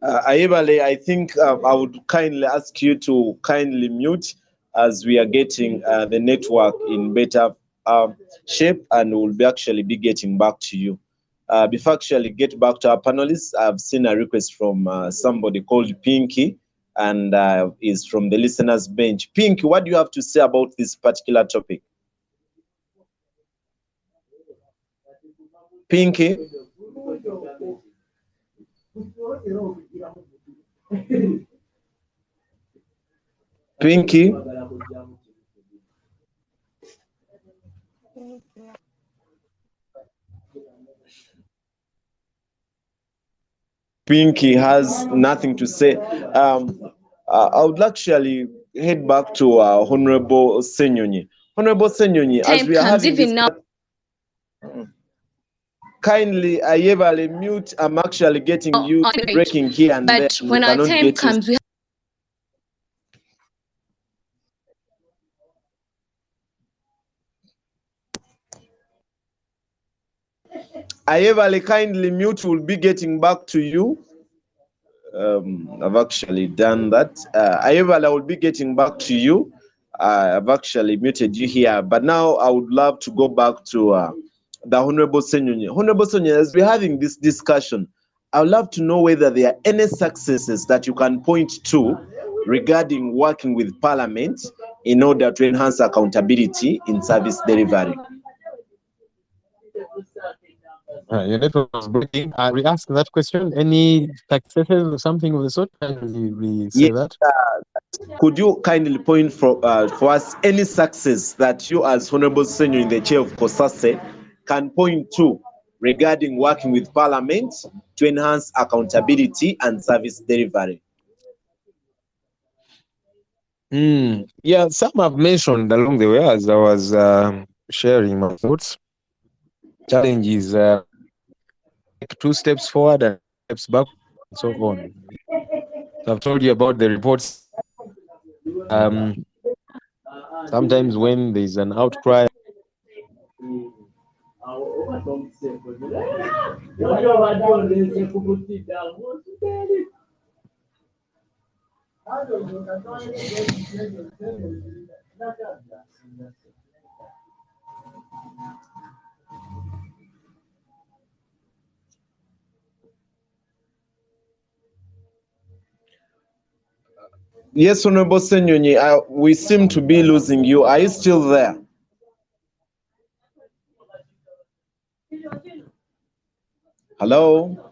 Ayebale, I think I would kindly ask you to kindly mute as we are getting the network in better shape, and we'll be actually be getting back to you. Before actually get back to our panelists, I've seen a request from somebody called Pinky, and is from the listeners bench. Pinky, what do you have to say about this particular topic? Pinky? Pinky? Pinky has nothing to say. I would actually head back to Honorable Ssenyonyi. Honorable Ssenyonyi, as we are having even this, now, kindly, Ayebale, mute. I'm actually getting you breaking here and there. But when our time comes, we Ayebale, kindly mute. We'll be getting back to you. I've actually done that. Ayebale, I will be getting back to you. I've actually muted you here, but now I would love to go back to the Honorable Ssenyonyi. Honorable Ssenyonyi, as we're having this discussion, I would love to know whether there are any successes that you can point to regarding working with Parliament in order to enhance accountability in service delivery. Your network was breaking. We asked that question. Any successes or something of the sort? Can we say that? Could you kindly point for us any success that you as Honorable Ssenyonyi, the chair of Cosase, can point to regarding working with Parliament to enhance accountability and service delivery? Yeah, some I've mentioned along the way as I was sharing my thoughts. Challenges, two steps forward and steps back, and so on. So I've told you about the reports. Sometimes when there's an outcry, Yes, Honorable Ssenyonyi, we seem to be losing you. Are you still there? Hello?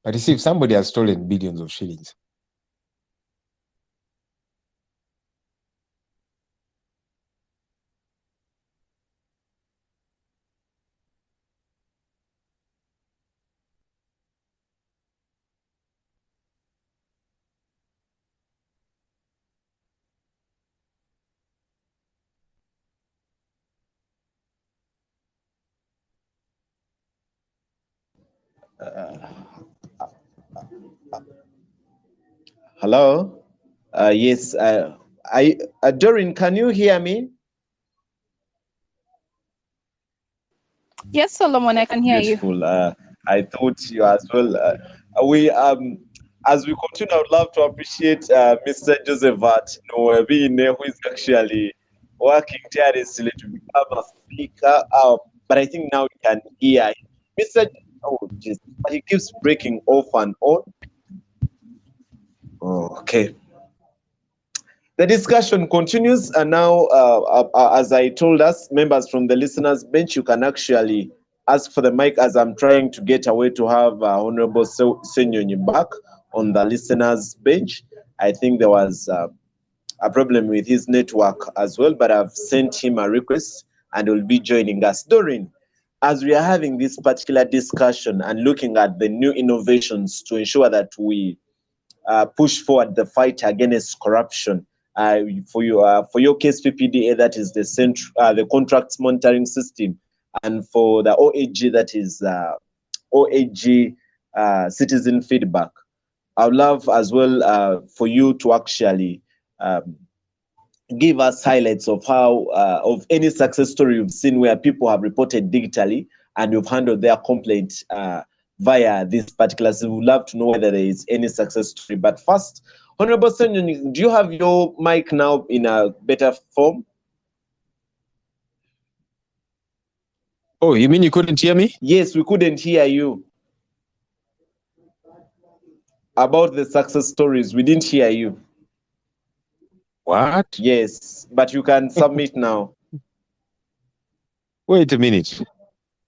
but you see, if somebody has stolen billions of shillings, Hello? Yes, Doreen, can you hear me? Yes, Solomon, I can hear you. Beautiful. I thought you as well. As we continue, I would love to appreciate Mr. Joseph being who is actually working tirelessly to become a speaker. But I think now you can hear him. Mr. Oh, jeez, but he keeps breaking off and on. Oh, okay. The discussion continues, and now, as I told us, members from the listeners' bench, you can actually ask for the mic as I'm trying to get away to have Honorable Ssenyonyi back on the listeners' bench. I think there was a problem with his network as well, but I've sent him a request and will be joining us. Doreen, as we are having this particular discussion and looking at the new innovations to ensure that we push forward the fight against corruption, for your case PPDA, that is the contracts monitoring system, and for the OAG, that is OAG citizen feedback. I would love as well for you to actually give us highlights of how of any success story you've seen where people have reported digitally and you've handled their complaint via this particular system. We'd love to know whether there is any success story. But first, Honorable Ssenyonyi, do you have your mic now in a better form? oh, you mean you couldn't hear me? Yes, we couldn't hear you. About the success stories, we didn't hear you. What? Yes, but you can submit now. Wait a minute.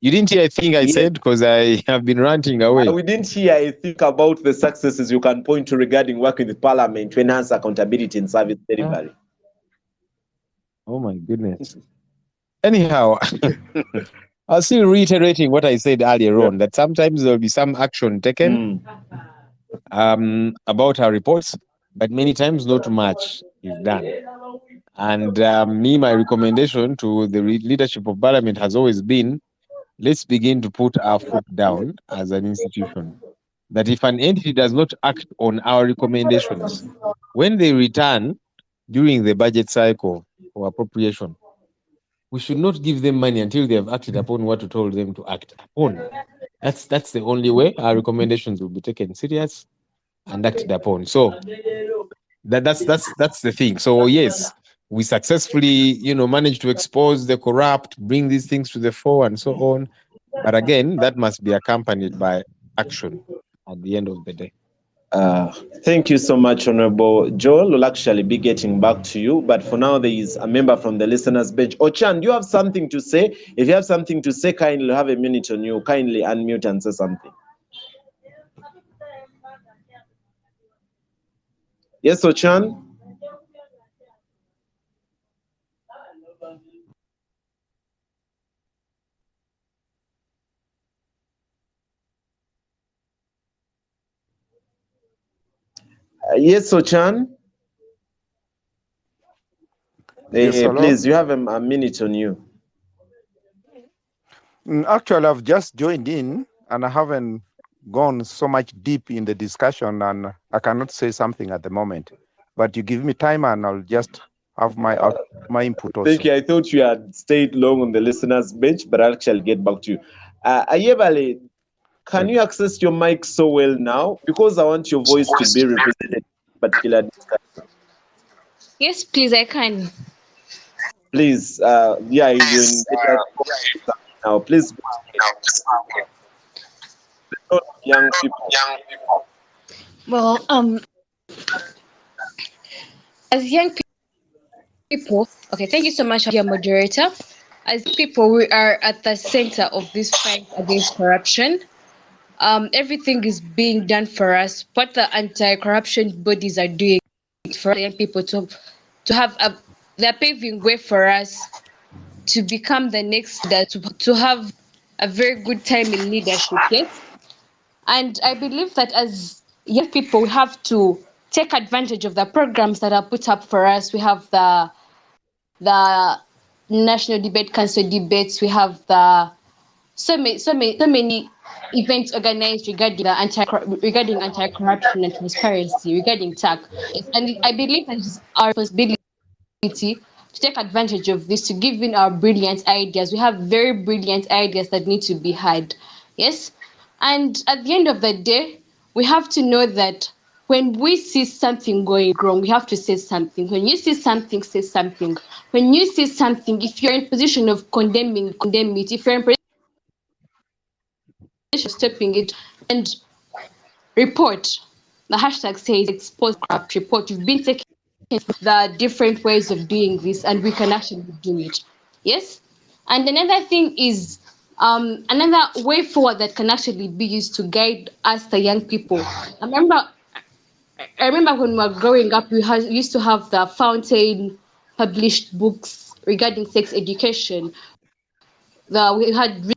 You didn't hear a thing I said because I have been ranting away. We didn't hear a thing about the successes you can point to regarding working with Parliament to enhance accountability in service delivery. Oh my goodness. Anyhow, I'll still reiterating what I said earlier on, that sometimes there will be some action taken about our reports, but many times not much is done. And my recommendation to the leadership of Parliament has always been, let's begin to put our foot down as an institution. that if an entity does not act on our recommendations, when they return during the budget cycle or appropriation, we should not give them money until they have acted upon what we told them to act upon. That's the only way our recommendations will be taken serious and acted upon. So that's the thing. So yes, we successfully, managed to expose the corrupt, bring these things to the fore and so on. But again, that must be accompanied by action at the end of the day. Thank you so much, Honorable Joel. We'll actually be getting back to you. But for now, there is a member from the listeners' bench. Ochan, do you have something to say? If you have something to say, kindly have a minute on you. Kindly unmute and say something. Yes, Ochan? Yes, Ochan? Yes, hello. Please, you have a minute on you. Actually, I've just joined in and I haven't gone so much deep in the discussion and I cannot say something at the moment. But you give me time and I'll just have my input also. Thank you. I thought you had stayed long on the listeners' bench, but I'll actually get back to you. Ayebale, can you access your mic so well now? Because I want your voice to be represented in particular discussion. Yes, please, I can. Please, you're in now. Please, young people. Well, as young people, okay, thank you so much, dear moderator. As people, we are at the center of this fight against corruption. Everything is being done for us. What the anti-corruption bodies are doing for young people to have they're paving way for us to become the next leader, to have a very good time in leadership. Yes, and I believe that as young people, we have to take advantage of the programs that are put up for us. We have the National Debate Council debates. We have the so many events organized regarding anti-corruption and transparency, regarding TAC. And I believe that it's our responsibility to take advantage of this, to give in our brilliant ideas. We have very brilliant ideas that need to be had. Yes. And at the end of the day, we have to know that when we see something going wrong, we have to say something. When you see something, say something. When you see something, if you're in position of condemning, condemn it. If you're in position of stopping it, and report. The hashtag says expose corrupt report. You've been taking the different ways of doing this, and we can actually do it. Yes. And another thing is another way forward that can actually be used to guide us, the young people. I remember when we were growing up, we used to have the Fountain published books regarding sex education. We had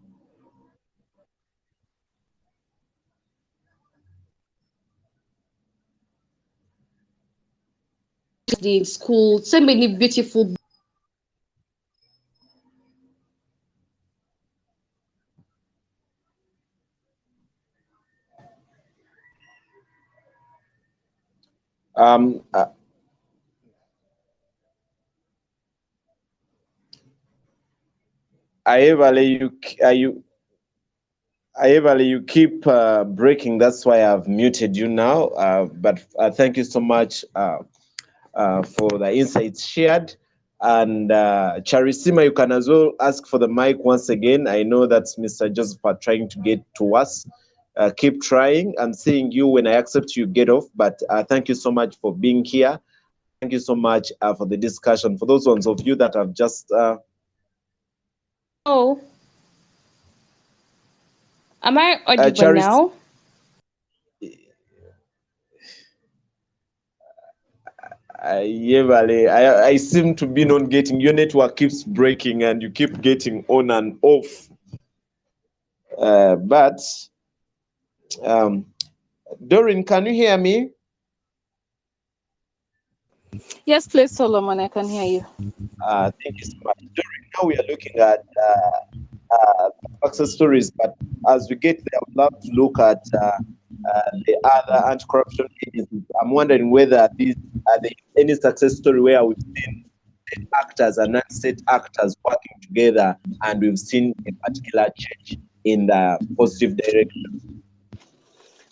in school so many beautiful Ayebale, you keep breaking. That's why I've muted you now. But thank you so much for the insights shared. And Charisima, you can as well ask for the mic once again. I know that's Mr. Joseph are trying to get to us. Keep trying. I'm seeing you when I accept you get off. But thank you so much for being here. Thank you so much for the discussion. For those ones of you that have just Oh, am I audible now? I seem to be not getting, your network keeps breaking and you keep getting on and off. But Doreen, can you hear me? Yes, please, Solomon, I can hear you. Thank you so much. Doreen, now we are looking at success stories, but as we get there, I would love to look at the other anti-corruption agencies. I'm wondering whether these are there any success story where we've seen state actors and non-state actors working together, and we've seen a particular change in the positive direction.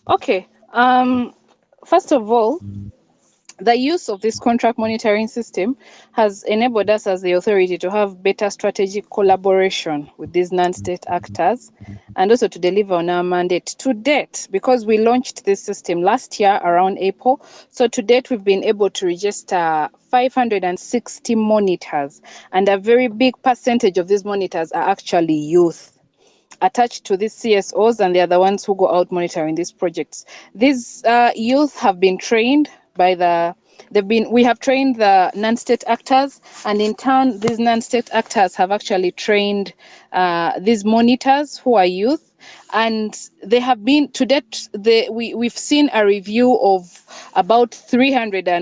Okay. First of all, the use of this contract monitoring system has enabled us as the authority to have better strategic collaboration with these non-state actors and also to deliver on our mandate. To date, because we launched this system last year around April, so to date we've been able to register 560 monitors, and a very big percentage of these monitors are actually youth attached to these CSOs, and they are the ones who go out monitoring these projects. These youth have been trained by we have trained the non-state actors, and in turn, these non-state actors have actually trained these monitors who are youth. And they have been to date. We've seen a review of about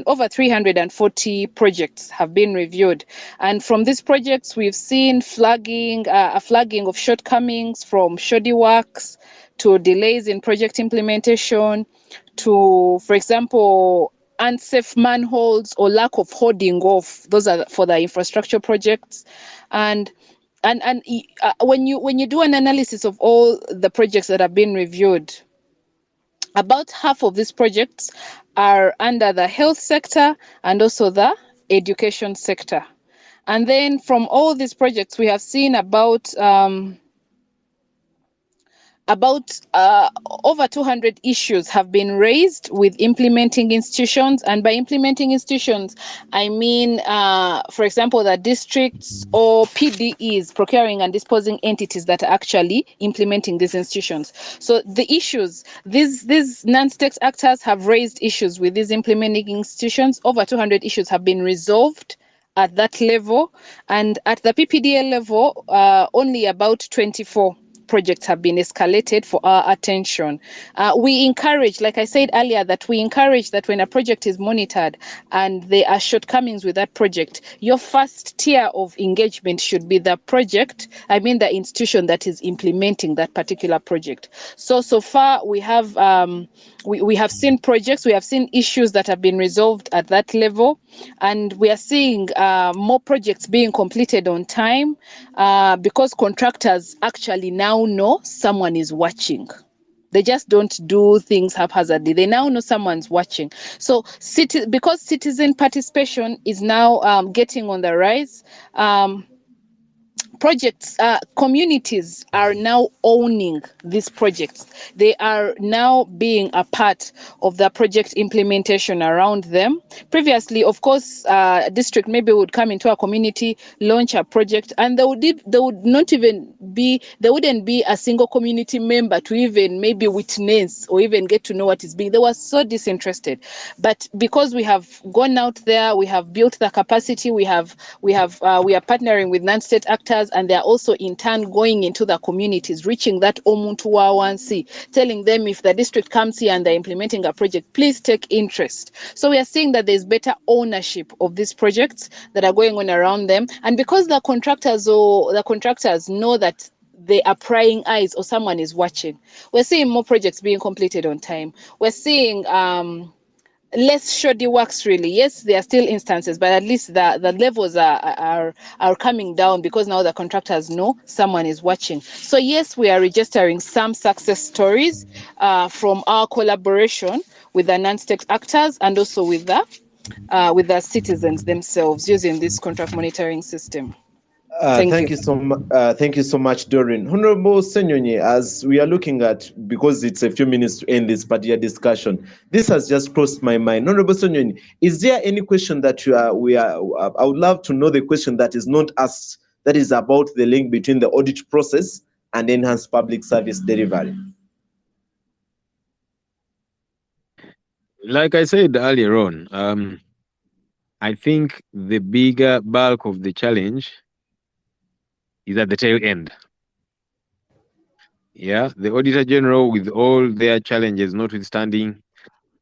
over 340 projects have been reviewed, and from these projects we've seen a flagging of shortcomings, from shoddy works to delays in project implementation, to, for example, unsafe manholes or lack of hoarding off. Those are for the infrastructure projects. And when you do an analysis of all the projects that have been reviewed, about half of these projects are under the health sector and also the education sector. And then from all these projects, we have seen about over 200 issues have been raised with implementing institutions. And by implementing institutions, I mean, for example, the districts or PDEs, procuring and disposing entities that are actually implementing these institutions. So the issues, these non-state actors have raised issues with these implementing institutions. Over 200 issues have been resolved at that level. And at the PPDA level, only about 24 projects have been escalated for our attention. We encourage, like I said earlier, that we encourage that when a project is monitored and there are shortcomings with that project, your first tier of engagement should be the the institution that is implementing that particular project. So far we have we have seen projects, we have seen issues that have been resolved at that level, and we are seeing more projects being completed on time because contractors actually now know someone is watching. They just don't do things haphazardly. They now know someone's watching. So because citizen participation is now getting on the rise, communities are now owning these projects. They are now being a part of the project implementation around them. Previously, of course, a district maybe would come into a community, launch a project, and there wouldn't be a single community member to even maybe witness or even get to know what is being. They were so disinterested. But because we have gone out there, we have built the capacity, we are partnering with non-state actors, and they are also in turn going into the communities, reaching that omuntu wawansi, telling them if the district comes here and they're implementing a project, please take interest. So we are seeing that there's better ownership of these projects that are going on around them. And because the contractors know that they are prying eyes or someone is watching, we're seeing more projects being completed on time. We're seeing less shoddy works, really. Yes, there are still instances, but at least the levels are coming down because now the contractors know someone is watching. So yes, we are registering some success stories from our collaboration with the non-state actors and also with the citizens themselves using this contract monitoring system. Thank you so much, Doreen. Honorable Ssenyonyi, as we are looking at, because it's a few minutes to end this particular discussion, this has just crossed my mind. Honorable Ssenyonyi, is there any question that I would love to know the question that is not asked, that is about the link between the audit process and enhanced public service delivery? Like I said earlier on, I think the bigger bulk of the challenge is at the tail end. Yeah, the Auditor General, with all their challenges notwithstanding,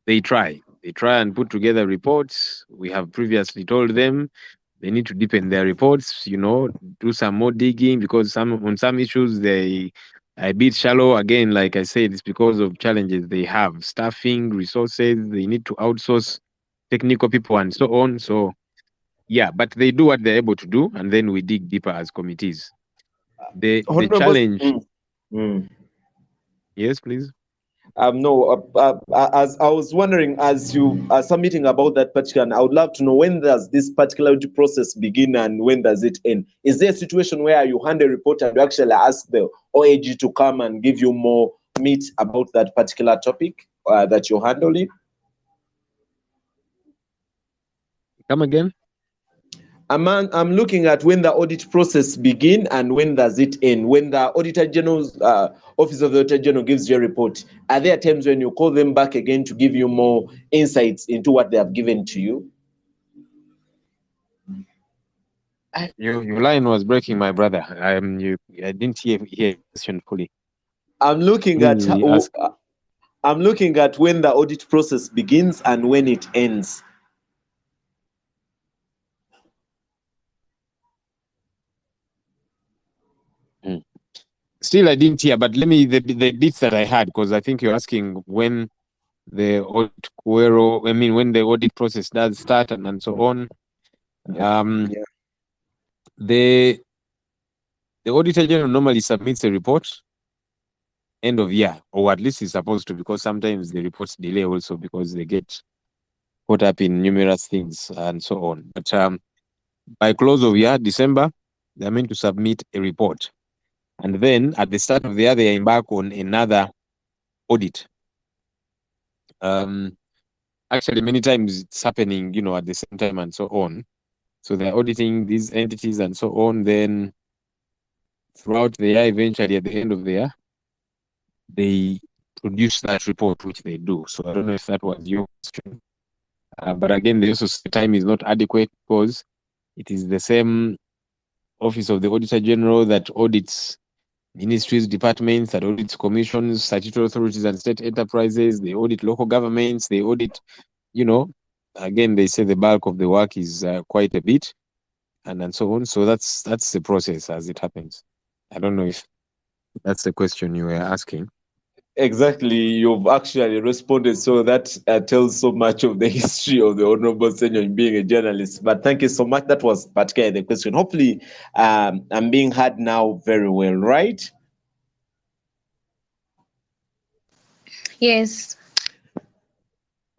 they try and put together reports. We have previously told them they need to deepen their reports, do some more digging, because on some issues they a bit shallow. Again, like I said, it's because of challenges they have, staffing, resources, they need to outsource technical people and so on. So yeah, but they do what they're able to do, and then we dig deeper as committees. The Honorable, challenge. Yes, please. No, as I was wondering, as you are submitting about that particular, and I would love to know, when does this particular audit process begin and when does it end? Is there a situation where you hand a report and you actually ask the OAG to come and give you more meat about that particular topic that you're handling? Come again? I'm looking at when the audit process begin and when does it end. When the Auditor General's Office of the Auditor General gives you a report, are there times when you call them back again to give you more insights into what they have given to you? Your line was breaking, my brother. I didn't hear the question fully. I'm looking at when the audit process begins and when it ends. Still, I didn't hear, but let me the bits that I had, because I think you're asking when the audit when the audit process does start and so on. The Auditor General normally submits a report end of year, or at least it's supposed to, because sometimes the reports delay also because they get caught up in numerous things and so on. But by close of year, December, they're meant to submit a report. And then at the start of the year, they embark on another audit. Actually, many times it's happening, at the same time and so on. So they're auditing these entities and so on. Then throughout the year, eventually at the end of the year, they produce that report, which they do. So I don't know if that was your question. But again, the time is not adequate because it is the same Office of the Auditor General that audits ministries, departments, that audits commissions, statutory authorities and state enterprises. They audit local governments. They audit, again, they say the bulk of the work is quite a bit and so on. So that's the process as it happens. I don't know if that's the question you were asking. Exactly, you've actually responded, so that tells so much of the history of the Honorable Ssenyonyi being a journalist. But thank you so much. That was particularly the question. Hopefully, I'm being heard now very well, right? Yes.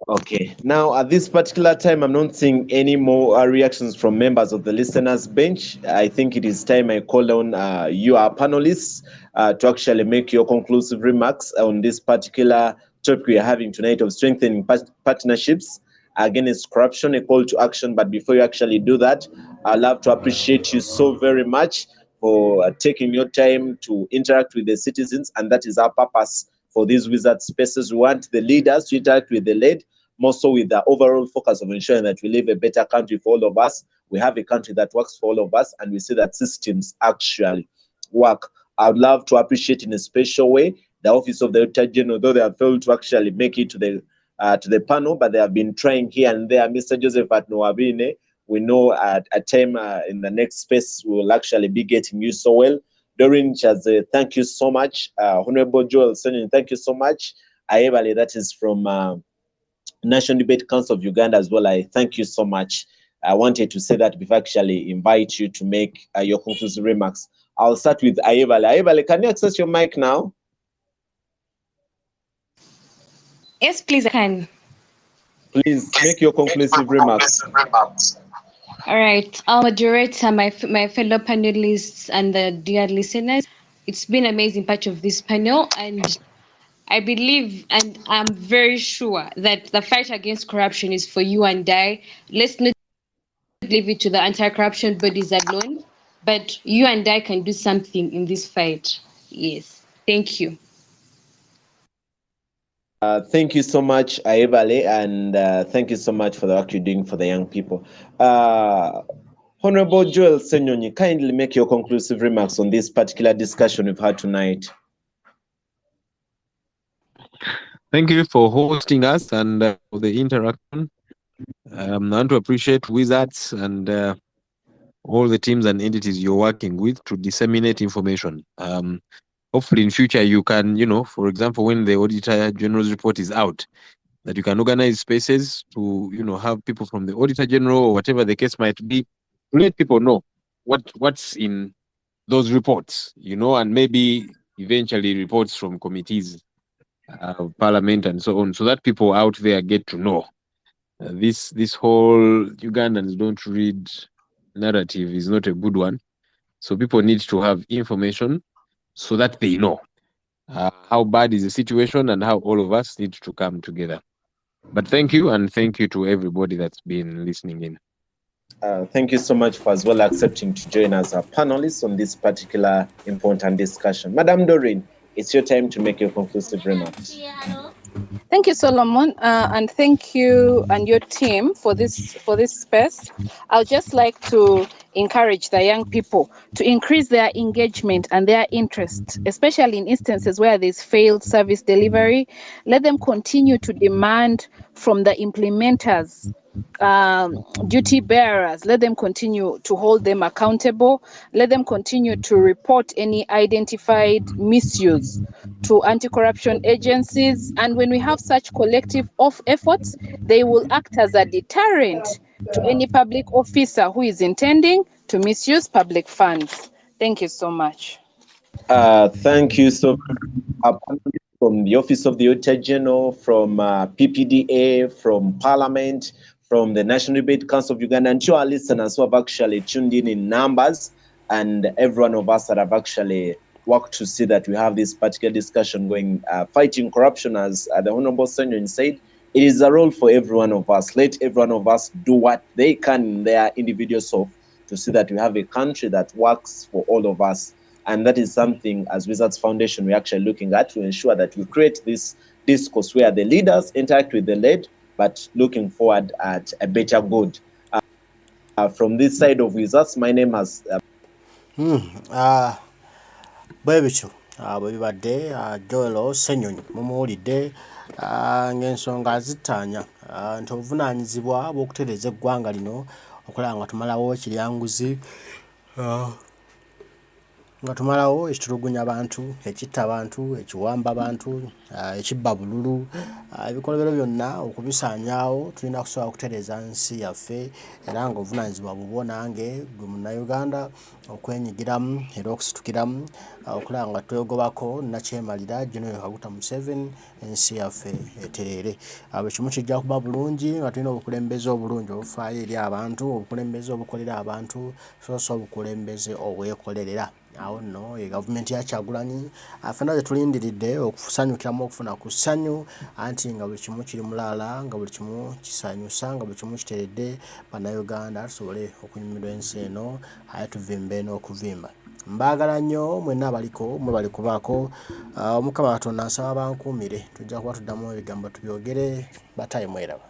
Okay. Now, at this particular time, I'm not seeing any more reactions from members of the listeners' bench. I think it is time I call on you, our panelists, to actually make your conclusive remarks on this particular topic we are having tonight of strengthening partnerships against corruption, a call to action. But before you actually do that, I'd love to appreciate you so very much for taking your time to interact with the citizens, and that is our purpose for these wizard spaces. We want the leaders to interact with the led, more so with the overall focus of ensuring that we live a better country for all of us. We have a country that works for all of us, and we see that systems actually work. I would love to appreciate in a special way the Office of the Auditor General, though they have failed to actually make it to the panel, but they have been trying here and there. Mr. Joseph Atnowabine, we know at a time in the next space we will actually be getting you so well. Doreen Chaze, thank you so much. Honorable Joel Ssenyonyi, thank you so much. Ayebale, that is from National Debate Council of Uganda as well. I thank you so much. I wanted to say that before I actually invite you to make your conclusive remarks. I'll start with Ayebale. Ayebale, can you access your mic now? Yes, please, I can. Please make your conclusive remarks. All right. Our moderator, my fellow panelists, and the dear listeners, it's been an amazing part of this panel, and I believe and I'm very sure that the fight against corruption is for you and I. Let's not leave it to the anti-corruption bodies alone, but you and I can do something in this fight. Yes. Thank you. Thank you so much, Ayebale, and thank you so much for the work you're doing for the young people. Honorable Joel Ssenyonyi, kindly make your conclusive remarks on this particular discussion we've had tonight. Thank you for hosting us and for the interaction. I want to appreciate Wizards and all the teams and entities you're working with to disseminate information. hopefully in future you can, for example, when the Auditor General's report is out, that you can organize spaces to, have people from the Auditor General or whatever the case might be, to let people know what's in those reports, and maybe eventually reports from committees, Parliament and so on, so that people out there get to know. This whole Ugandans don't read narrative is not a good one. So people need to have information so that they know how bad is the situation and how all of us need to come together. But thank you, and thank you to everybody that's been listening in. Thank you so much for as well accepting to join as a panelist on this particular important discussion. Madam Doreen, it's your time to make your conclusive remarks. Thank you, Solomon, and thank you and your team for this space. I would just like to encourage the young people to increase their engagement and their interest, especially in instances where there's failed service delivery. Let them continue to demand from the implementers, duty bearers. Let them continue to hold them accountable. Let them continue to report any identified misuse to anti-corruption agencies. And when we have such collective efforts, they will act as a deterrent to any public officer who is intending to misuse public funds. Thank you so much. Thank you so much. From the Office of the Auditor General, from PPDA, from Parliament, from the National Debate Council of Uganda, and to our listeners who have actually tuned in numbers, and every one of us that have actually worked to see that we have this particular discussion going, fighting corruption, as the Honorable Ssenyonyi said. It is a role for every one of us. Let every one of us do what they can in their individual self to see that we have a country that works for all of us. And that is something, as Wizards Foundation, we're actually looking at to ensure that we create this discourse where the leaders interact with the led, but looking forward at a better good. From this side of Wizards, my name has... Bwebityo bwebibadde Joel Ssenyonyi mumuwulidde ng'ensonga zitaanya nti obuvunaanyizibwa bw'okutereeza eggwanga lino okulaba nga tumalawo ekiryanguzi, nga tumalawo ekitulugunya abantu, ekitta abantu, ekiwamba abantu, ekibba bululu, ebikolobero byonna okubisaanyaawo. Tulina kusobola okutereeza nsi yaffe, era nga obuvunaanyizibwa bubwo nange gwe munnayuganda okwenyigiramu era okusitukiramu okulaba nga twegobako nakyemalira General Kaguta Museveni ensi yaffe etereere. Bwe kimu kijja kuba bulungi nga tulina obukulembeze obulungi obufaayo eri abantu, obukulembeze obukolera abantu, so obukulembeze obwekolerera. Awo nno gavumenti ya Kyagulanyi ffenna gye tulindiridde okusanyukiramu okufuna ku ssanyu, anti nga buli kimu kiri mulaala, nga buli kimu kisanyusa, nga buli kimu kiteredde bannayuganda tusobole okunyumirwa ensi eno, aye tuvimbe n'okuvimba. Mbaagala nnyo mwenna abaliko mwebali kubaako. Mukama Katonda nsaba bankuumire, tujja kuba tuddamu ebigambo tubyogere. Batayi mweraba.